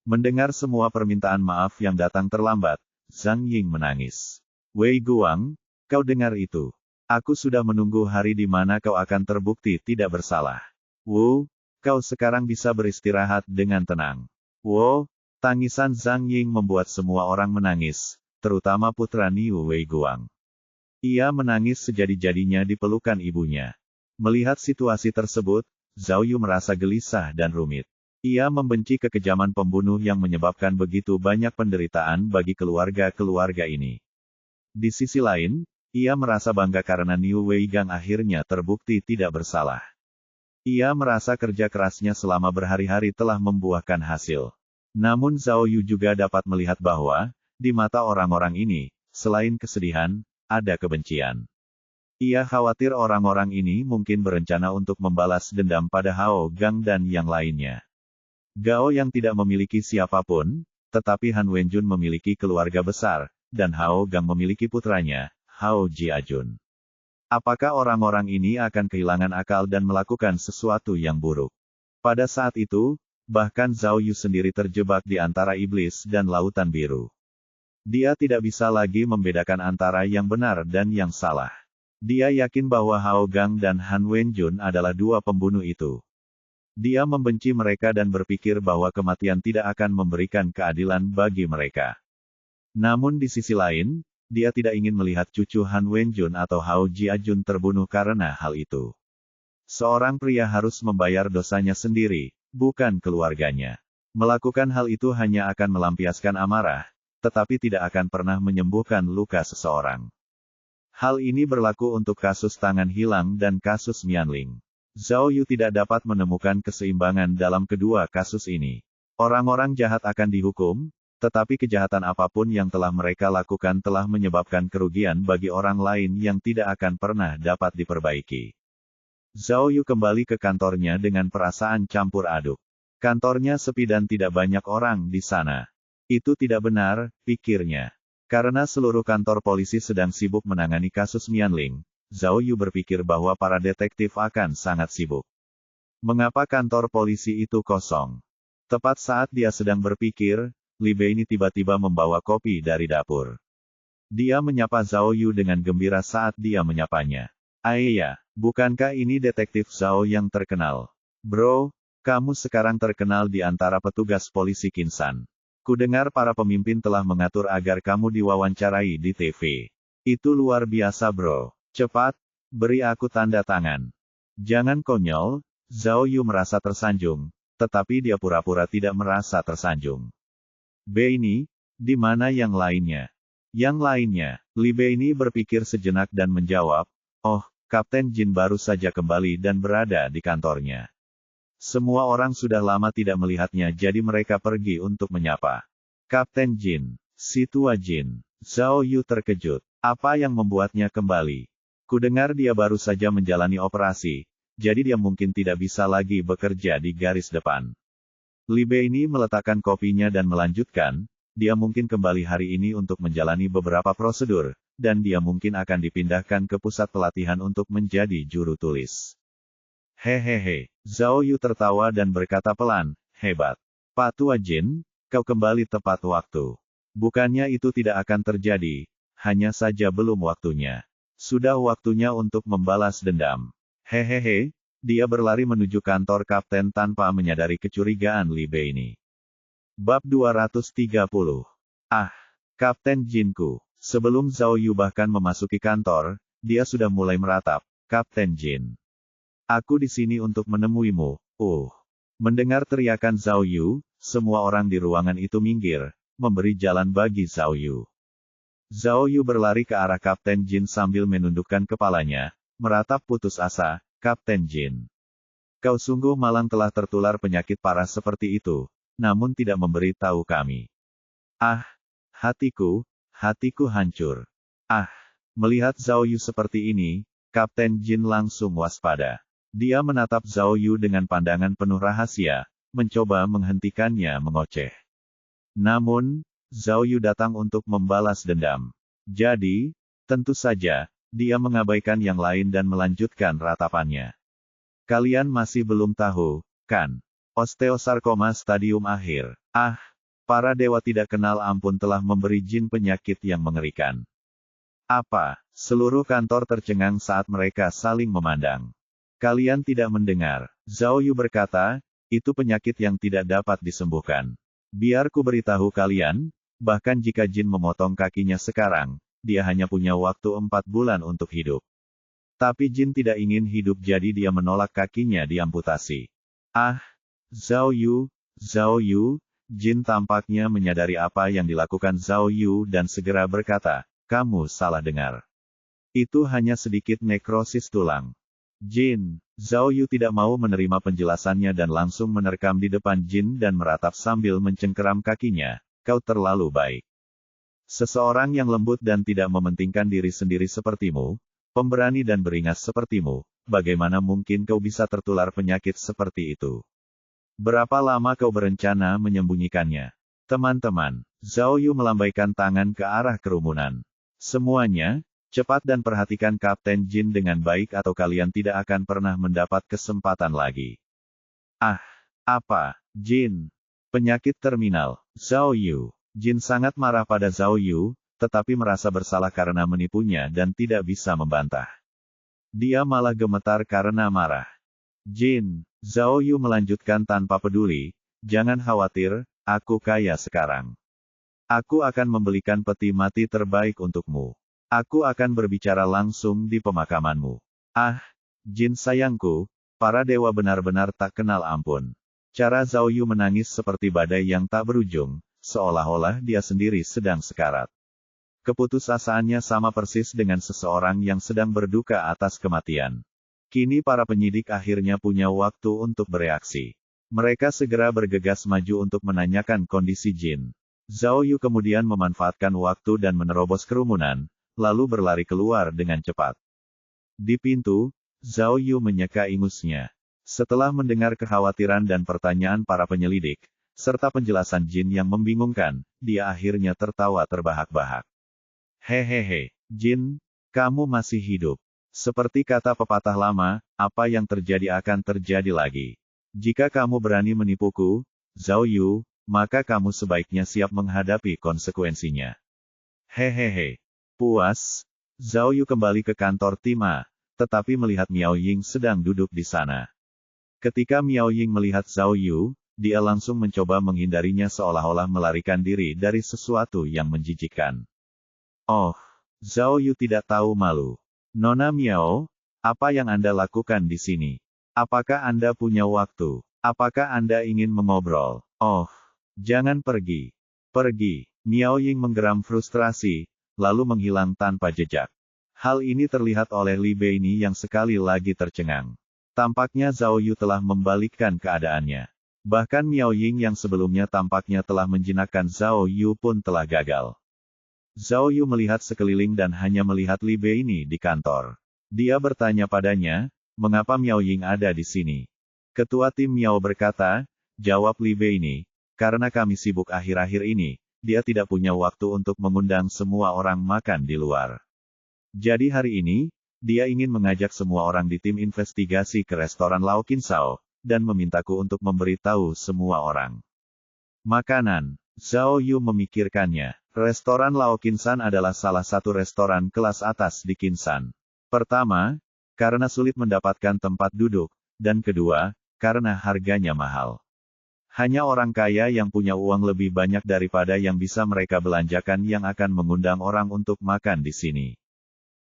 Mendengar semua permintaan maaf yang datang terlambat, Zhang Ying menangis. Wei Guang, kau dengar itu. Aku sudah menunggu hari di mana kau akan terbukti tidak bersalah. Wu, kau sekarang bisa beristirahat dengan tenang. Wo, tangisan Zhang Ying membuat semua orang menangis, terutama putra Niu Wei Guang. Ia menangis sejadi-jadinya di pelukan ibunya. Melihat situasi tersebut, Zhao Yu merasa gelisah dan rumit. Ia membenci kekejaman pembunuh yang menyebabkan begitu banyak penderitaan bagi keluarga-keluarga ini. Di sisi lain, ia merasa bangga karena Niu Wei Gang akhirnya terbukti tidak bersalah. Ia merasa kerja kerasnya selama berhari-hari telah membuahkan hasil. Namun Zhao Yu juga dapat melihat bahwa, di mata orang-orang ini, selain kesedihan, ada kebencian. Ia khawatir orang-orang ini mungkin berencana untuk membalas dendam pada Hao Gang dan yang lainnya. Gao yang tidak memiliki siapapun, tetapi Han Wenjun memiliki keluarga besar, dan Hao Gang memiliki putranya, Hao Jiajun. Apakah orang-orang ini akan kehilangan akal dan melakukan sesuatu yang buruk? Pada saat itu, bahkan Zhao Yu sendiri terjebak di antara iblis dan lautan biru. Dia tidak bisa lagi membedakan antara yang benar dan yang salah. Dia yakin bahwa Hao Gang dan Han Wenjun adalah dua pembunuh itu. Dia membenci mereka dan berpikir bahwa kematian tidak akan memberikan keadilan bagi mereka. Namun di sisi lain, dia tidak ingin melihat cucu Han Wenjun atau Hao Jiajun terbunuh karena hal itu. Seorang pria harus membayar dosanya sendiri, bukan keluarganya. Melakukan hal itu hanya akan melampiaskan amarah, tetapi tidak akan pernah menyembuhkan luka seseorang. Hal ini berlaku untuk kasus tangan hilang dan kasus Mianling. Zhao Yu tidak dapat menemukan keseimbangan dalam kedua kasus ini. Orang-orang jahat akan dihukum, tetapi kejahatan apapun yang telah mereka lakukan telah menyebabkan kerugian bagi orang lain yang tidak akan pernah dapat diperbaiki. Zhao Yu kembali ke kantornya dengan perasaan campur aduk. Kantornya sepi dan tidak banyak orang di sana. Itu tidak benar, pikirnya. Karena seluruh kantor polisi sedang sibuk menangani kasus Mianling, Zhao Yu berpikir bahwa para detektif akan sangat sibuk. Mengapa kantor polisi itu kosong? Tepat saat dia sedang berpikir, Li Bei ini tiba-tiba membawa kopi dari dapur. Dia menyapa Zhao Yu dengan gembira saat dia menyapanya. Ayah, bukankah ini detektif Zhao yang terkenal? Bro, kamu sekarang terkenal di antara petugas polisi Kinsan. Kudengar para pemimpin telah mengatur agar kamu diwawancarai di TV. Itu luar biasa bro. Cepat, beri aku tanda tangan. Jangan konyol, Zhao Yu merasa tersanjung, tetapi dia pura-pura tidak merasa tersanjung. Bei ini, di mana yang lainnya? Yang lainnya, Li Bei ini berpikir sejenak dan menjawab, oh, Kapten Jin baru saja kembali dan berada di kantornya. Semua orang sudah lama tidak melihatnya jadi mereka pergi untuk menyapa. Kapten Jin, si tua Jin. Zhao Yu terkejut. Apa yang membuatnya kembali? Kudengar dia baru saja menjalani operasi, jadi dia mungkin tidak bisa lagi bekerja di garis depan. Li Bei ini meletakkan kopinya dan melanjutkan, dia mungkin kembali hari ini untuk menjalani beberapa prosedur, dan dia mungkin akan dipindahkan ke pusat pelatihan untuk menjadi juru tulis. Hehehe, Zhao Yu tertawa dan berkata pelan, hebat. Pak Tua Jin, kau kembali tepat waktu. Bukannya itu tidak akan terjadi, hanya saja belum waktunya. Sudah waktunya untuk membalas dendam. Hehehe, dia berlari menuju kantor kapten tanpa menyadari kecurigaan Li Bei ini. Bab 230. Ah, Kapten Jinku. Sebelum Zhao Yu bahkan memasuki kantor, dia sudah mulai meratap, Kapten Jin. Aku di sini untuk menemuimu. Mendengar teriakan Zhao Yu, semua orang di ruangan itu minggir, memberi jalan bagi Zhao Yu. Zhao Yu berlari ke arah Kapten Jin sambil menundukkan kepalanya, meratap putus asa, Kapten Jin. Kau sungguh malang telah tertular penyakit parah seperti itu, namun tidak memberi tahu kami. Ah, hatiku hancur. Ah, melihat Zhao Yu seperti ini, Kapten Jin langsung waspada. Dia menatap Zhao Yu dengan pandangan penuh rahasia, mencoba menghentikannya mengoceh. Namun, Zhao Yu datang untuk membalas dendam. Jadi, tentu saja, dia mengabaikan yang lain dan melanjutkan ratapannya. Kalian masih belum tahu, kan? Osteosarkoma stadium akhir. Ah, para dewa tidak kenal ampun telah memberi Jin penyakit yang mengerikan. Apa? Seluruh kantor tercengang saat mereka saling memandang. Kalian tidak mendengar. Zhao Yu berkata, itu penyakit yang tidak dapat disembuhkan. Biar ku beritahu kalian, bahkan jika Jin memotong kakinya sekarang, dia hanya punya waktu 4 bulan untuk hidup. Tapi Jin tidak ingin hidup jadi dia menolak kakinya diamputasi. Ah, Zhao Yu, Jin tampaknya menyadari apa yang dilakukan Zhao Yu dan segera berkata, kamu salah dengar. Itu hanya sedikit nekrosis tulang. Jin, Zhao Yu tidak mau menerima penjelasannya dan langsung menerkam di depan Jin dan meratap sambil mencengkeram kakinya, kau terlalu baik. Seseorang yang lembut dan tidak mementingkan diri sendiri sepertimu, pemberani dan beringas sepertimu, bagaimana mungkin kau bisa tertular penyakit seperti itu? Berapa lama kau berencana menyembunyikannya? Teman-teman, Zhao Yu melambaikan tangan ke arah kerumunan. Semuanya, cepat dan perhatikan Kapten Jin dengan baik atau kalian tidak akan pernah mendapat kesempatan lagi. Ah, apa, Jin? Penyakit terminal, Zhao Yu. Jin sangat marah pada Zhao Yu, tetapi merasa bersalah karena menipunya dan tidak bisa membantah. Dia malah gemetar karena marah. Jin, Zhao Yu melanjutkan tanpa peduli, jangan khawatir, aku kaya sekarang. Aku akan membelikan peti mati terbaik untukmu. Aku akan berbicara langsung di pemakamanmu. Ah, Jin sayangku, para dewa benar-benar tak kenal ampun. Cara Zhao Yu menangis seperti badai yang tak berujung, seolah-olah dia sendiri sedang sekarat. Keputusasaannya sama persis dengan seseorang yang sedang berduka atas kematian. Kini para penyidik akhirnya punya waktu untuk bereaksi. Mereka segera bergegas maju untuk menanyakan kondisi Jin. Zhao Yu kemudian memanfaatkan waktu dan menerobos kerumunan, lalu berlari keluar dengan cepat. Di pintu, Zhao Yu menyeka ingusnya. Setelah mendengar kekhawatiran dan pertanyaan para penyelidik, serta penjelasan Jin yang membingungkan, dia akhirnya tertawa terbahak-bahak. Hehehe, Jin, kamu masih hidup. Seperti kata pepatah lama, apa yang terjadi akan terjadi lagi. Jika kamu berani menipuku, Zhao Yu, maka kamu sebaiknya siap menghadapi konsekuensinya. Hehehe. Puas, Zhao Yu kembali ke kantor tim A, tetapi melihat Miao Ying sedang duduk di sana. Ketika Miao Ying melihat Zhao Yu, dia langsung mencoba menghindarinya seolah-olah melarikan diri dari sesuatu yang menjijikkan. Oh, Zhao Yu tidak tahu malu. Nona Miao, apa yang Anda lakukan di sini? Apakah Anda punya waktu? Apakah Anda ingin mengobrol? Oh, jangan pergi. Pergi. Miao Ying menggeram frustrasi, lalu menghilang tanpa jejak. Hal ini terlihat oleh Li Bei yang sekali lagi tercengang. Tampaknya Zhao Yu telah membalikkan keadaannya. Bahkan Miao Ying yang sebelumnya tampaknya telah menjinakkan Zhao Yu pun telah gagal. Zhao Yu melihat sekeliling dan hanya melihat Li Bei di kantor. Dia bertanya padanya, mengapa Miao Ying ada di sini? Ketua tim Miao berkata, jawab Li Bei karena kami sibuk akhir-akhir ini, dia tidak punya waktu untuk mengundang semua orang makan di luar. Jadi hari ini, dia ingin mengajak semua orang di tim investigasi ke restoran Lao Qinsao, dan memintaku untuk memberitahu semua orang. Makanan. Zhao Yu memikirkannya. Restoran Lao Qinsan adalah salah satu restoran kelas atas di Qinsan. Pertama, karena sulit mendapatkan tempat duduk, dan kedua, karena harganya mahal. Hanya orang kaya yang punya uang lebih banyak daripada yang bisa mereka belanjakan yang akan mengundang orang untuk makan di sini.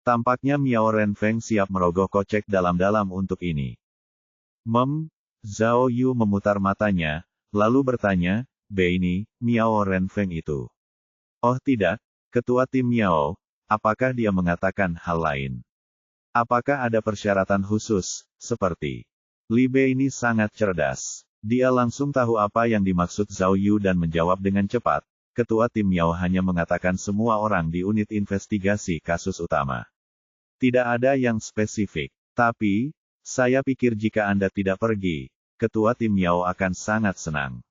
Tampaknya Miao Renfeng siap merogoh kocek dalam-dalam untuk ini. Zhao Yu memutar matanya, lalu bertanya, ini, Miao Renfeng itu. Oh tidak, ketua tim Miao, apakah dia mengatakan hal lain? Apakah ada persyaratan khusus, seperti? Li Bei ini sangat cerdas. Dia langsung tahu apa yang dimaksud Zhao Yu dan menjawab dengan cepat. Ketua tim Miao hanya mengatakan semua orang di unit investigasi kasus utama. Tidak ada yang spesifik. Tapi, saya pikir jika Anda tidak pergi, ketua tim Miao akan sangat senang.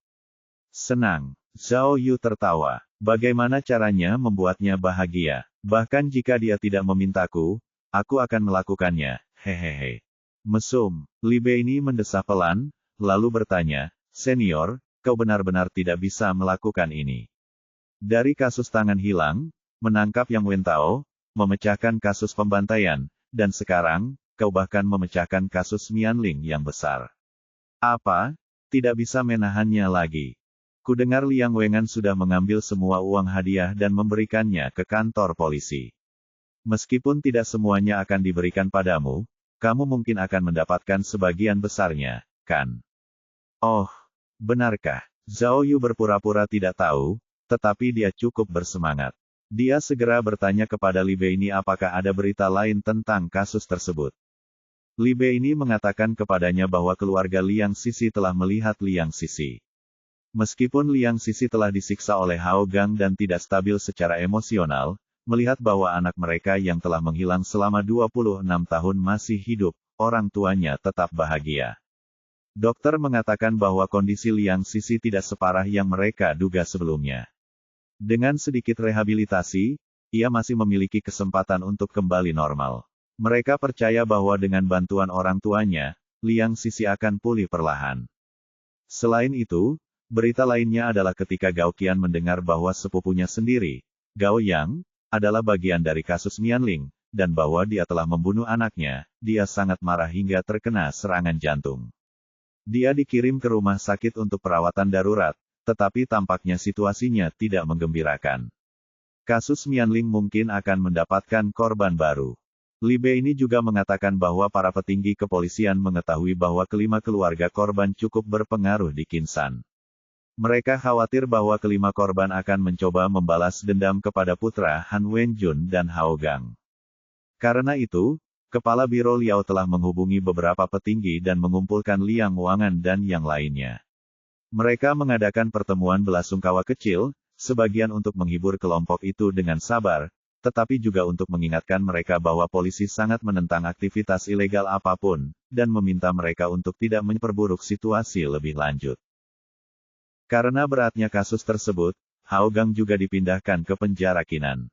Senang. Zhao Yu tertawa. Bagaimana caranya membuatnya bahagia? Bahkan jika dia tidak memintaku, aku akan melakukannya. Hehehe. Mesum. Li Bei ini mendesah pelan, lalu bertanya, senior, kau benar-benar tidak bisa melakukan ini. Dari kasus tangan hilang, menangkap Yang Wen Tao, memecahkan kasus pembantaian, dan sekarang, kau bahkan memecahkan kasus Mianling yang besar. Apa? Tidak bisa menahannya lagi. Kudengar Liang Wengan sudah mengambil semua uang hadiah dan memberikannya ke kantor polisi. Meskipun tidak semuanya akan diberikan padamu, kamu mungkin akan mendapatkan sebagian besarnya, kan? Oh, benarkah? Zhao Yu berpura-pura tidak tahu, tetapi dia cukup bersemangat. Dia segera bertanya kepada Li Bei ini apakah ada berita lain tentang kasus tersebut. Li Bei ini mengatakan kepadanya bahwa keluarga Liang Sisi telah melihat Liang Sisi. Meskipun Liang Sisi telah disiksa oleh Hao Gang dan tidak stabil secara emosional, melihat bahwa anak mereka yang telah menghilang selama 26 tahun masih hidup, orang tuanya tetap bahagia. Dokter mengatakan bahwa kondisi Liang Sisi tidak separah yang mereka duga sebelumnya. Dengan sedikit rehabilitasi, ia masih memiliki kesempatan untuk kembali normal. Mereka percaya bahwa dengan bantuan orang tuanya, Liang Sisi akan pulih perlahan. Selain itu, berita lainnya adalah ketika Gao Qian mendengar bahwa sepupunya sendiri, Gao Yang, adalah bagian dari kasus Mianling, dan bahwa dia telah membunuh anaknya, dia sangat marah hingga terkena serangan jantung. Dia dikirim ke rumah sakit untuk perawatan darurat, tetapi tampaknya situasinya tidak menggembirakan. Kasus Mianling mungkin akan mendapatkan korban baru. Li Bei ini juga mengatakan bahwa para petinggi kepolisian mengetahui bahwa kelima keluarga korban cukup berpengaruh di Qinsan. Mereka khawatir bahwa kelima korban akan mencoba membalas dendam kepada putra Han Wenjun dan Hao Gang. Karena itu, Kepala Biro Liao telah menghubungi beberapa petinggi dan mengumpulkan Liang Wangan dan yang lainnya. Mereka mengadakan pertemuan belasungkawa kecil, sebagian untuk menghibur kelompok itu dengan sabar, tetapi juga untuk mengingatkan mereka bahwa polisi sangat menentang aktivitas ilegal apapun, dan meminta mereka untuk tidak memperburuk situasi lebih lanjut. Karena beratnya kasus tersebut, Hao Gang juga dipindahkan ke penjara Qinan.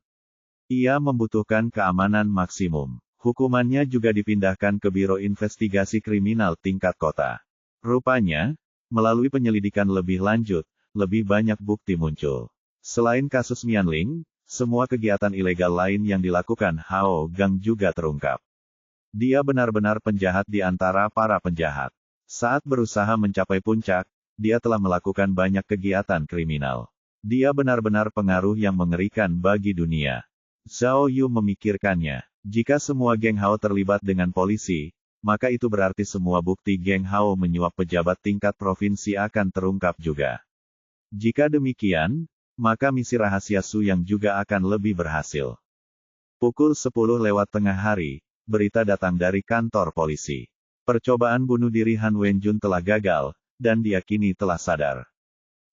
Ia membutuhkan keamanan maksimum. Hukumannya juga dipindahkan ke Biro Investigasi Kriminal tingkat kota. Rupanya, melalui penyelidikan lebih lanjut, lebih banyak bukti muncul. Selain kasus Mianling, semua kegiatan ilegal lain yang dilakukan Hao Gang juga terungkap. Dia benar-benar penjahat di antara para penjahat. Saat berusaha mencapai puncak, dia telah melakukan banyak kegiatan kriminal. Dia benar-benar pengaruh yang mengerikan bagi dunia. Zhao Yu memikirkannya. Jika semua geng Hao terlibat dengan polisi, maka itu berarti semua bukti geng Hao menyuap pejabat tingkat provinsi akan terungkap juga. Jika demikian, maka misi rahasia Su yang juga akan lebih berhasil. Pukul 10 lewat tengah hari, berita datang dari kantor polisi. Percobaan bunuh diri Han Wenjun telah gagal, dan dia kini telah sadar.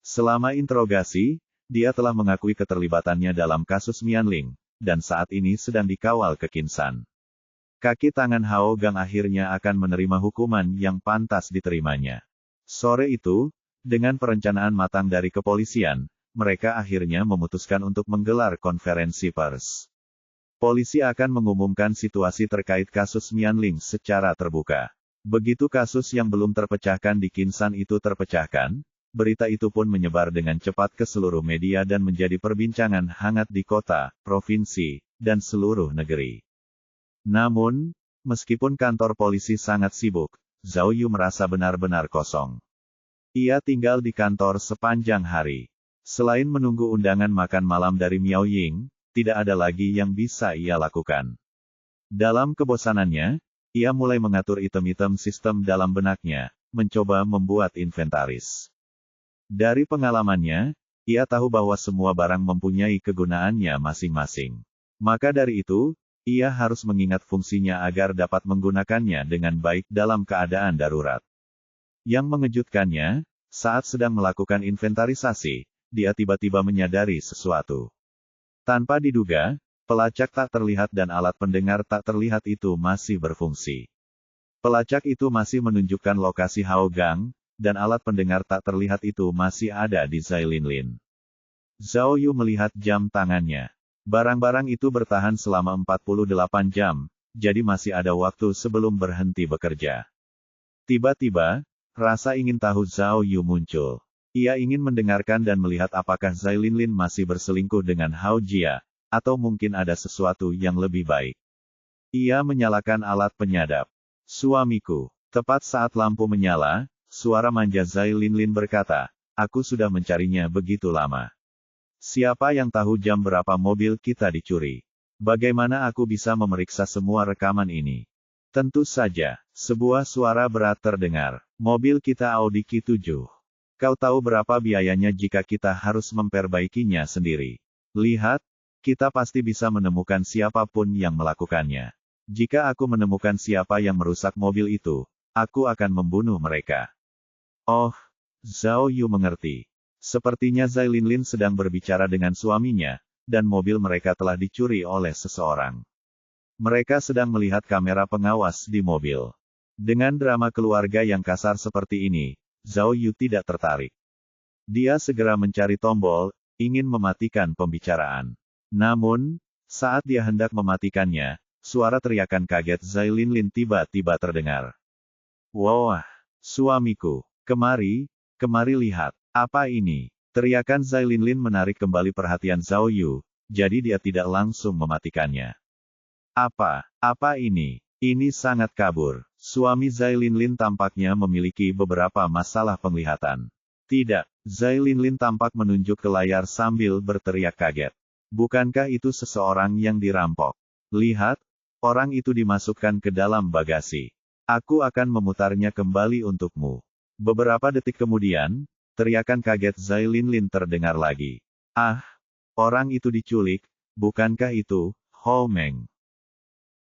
Selama interogasi, dia telah mengakui keterlibatannya dalam kasus Mianling, dan saat ini sedang dikawal ke Qinsan. Kaki tangan Hao Gang akhirnya akan menerima hukuman yang pantas diterimanya. Sore itu, dengan perencanaan matang dari kepolisian, mereka akhirnya memutuskan untuk menggelar konferensi pers. Polisi akan mengumumkan situasi terkait kasus Mianling secara terbuka. Begitu kasus yang belum terpecahkan di Qinsan itu terpecahkan, berita itu pun menyebar dengan cepat ke seluruh media dan menjadi perbincangan hangat di kota, provinsi, dan seluruh negeri. Namun, meskipun kantor polisi sangat sibuk, Zhao Yu merasa benar-benar kosong. Ia tinggal di kantor sepanjang hari. Selain menunggu undangan makan malam dari Miao Ying, tidak ada lagi yang bisa ia lakukan. Dalam kebosanannya, ia mulai mengatur item-item sistem dalam benaknya, mencoba membuat inventaris. Dari pengalamannya, ia tahu bahwa semua barang mempunyai kegunaannya masing-masing. Maka dari itu, ia harus mengingat fungsinya agar dapat menggunakannya dengan baik dalam keadaan darurat. Yang mengejutkannya, saat sedang melakukan inventarisasi, dia tiba-tiba menyadari sesuatu. Tanpa diduga, pelacak tak terlihat dan alat pendengar tak terlihat itu masih berfungsi. Pelacak itu masih menunjukkan lokasi Hao Gang, dan alat pendengar tak terlihat itu masih ada di Zai Linlin. Zhao Yu melihat jam tangannya. Barang-barang itu bertahan selama 48 jam, jadi masih ada waktu sebelum berhenti bekerja. Tiba-tiba, rasa ingin tahu Zhao Yu muncul. Ia ingin mendengarkan dan melihat apakah Zai Linlin masih berselingkuh dengan Hao Jia, atau mungkin ada sesuatu yang lebih baik. Ia menyalakan alat penyadap. Suamiku. Tepat saat lampu menyala, suara manja Zai Linlin berkata, aku sudah mencarinya begitu lama. Siapa yang tahu jam berapa mobil kita dicuri? Bagaimana aku bisa memeriksa semua rekaman ini? Tentu saja, sebuah suara berat terdengar. Mobil kita Audi Q7. Kau tahu berapa biayanya jika kita harus memperbaikinya sendiri? Lihat, kita pasti bisa menemukan siapapun yang melakukannya. Jika aku menemukan siapa yang merusak mobil itu, aku akan membunuh mereka. Oh, Zhao Yu mengerti. Sepertinya Zai Linlin sedang berbicara dengan suaminya, dan mobil mereka telah dicuri oleh seseorang. Mereka sedang melihat kamera pengawas di mobil. Dengan drama keluarga yang kasar seperti ini, Zhao Yu tidak tertarik. Dia segera mencari tombol, ingin mematikan pembicaraan. Namun, saat dia hendak mematikannya, suara teriakan kaget Zai Linlin tiba-tiba terdengar. Wah, suamiku, kemari lihat, apa ini? Teriakan Zai Linlin menarik kembali perhatian Zhao Yu, jadi dia tidak langsung mematikannya. Apa ini? Ini sangat kabur. Suami Zai Linlin tampaknya memiliki beberapa masalah penglihatan. Tidak, Zai Linlin tampak menunjuk ke layar sambil berteriak kaget. Bukankah itu seseorang yang dirampok? Lihat, orang itu dimasukkan ke dalam bagasi. Aku akan memutarnya kembali untukmu. Beberapa detik kemudian, teriakan kaget Zai Linlin terdengar lagi. Ah, orang itu diculik, bukankah itu Hou Meng?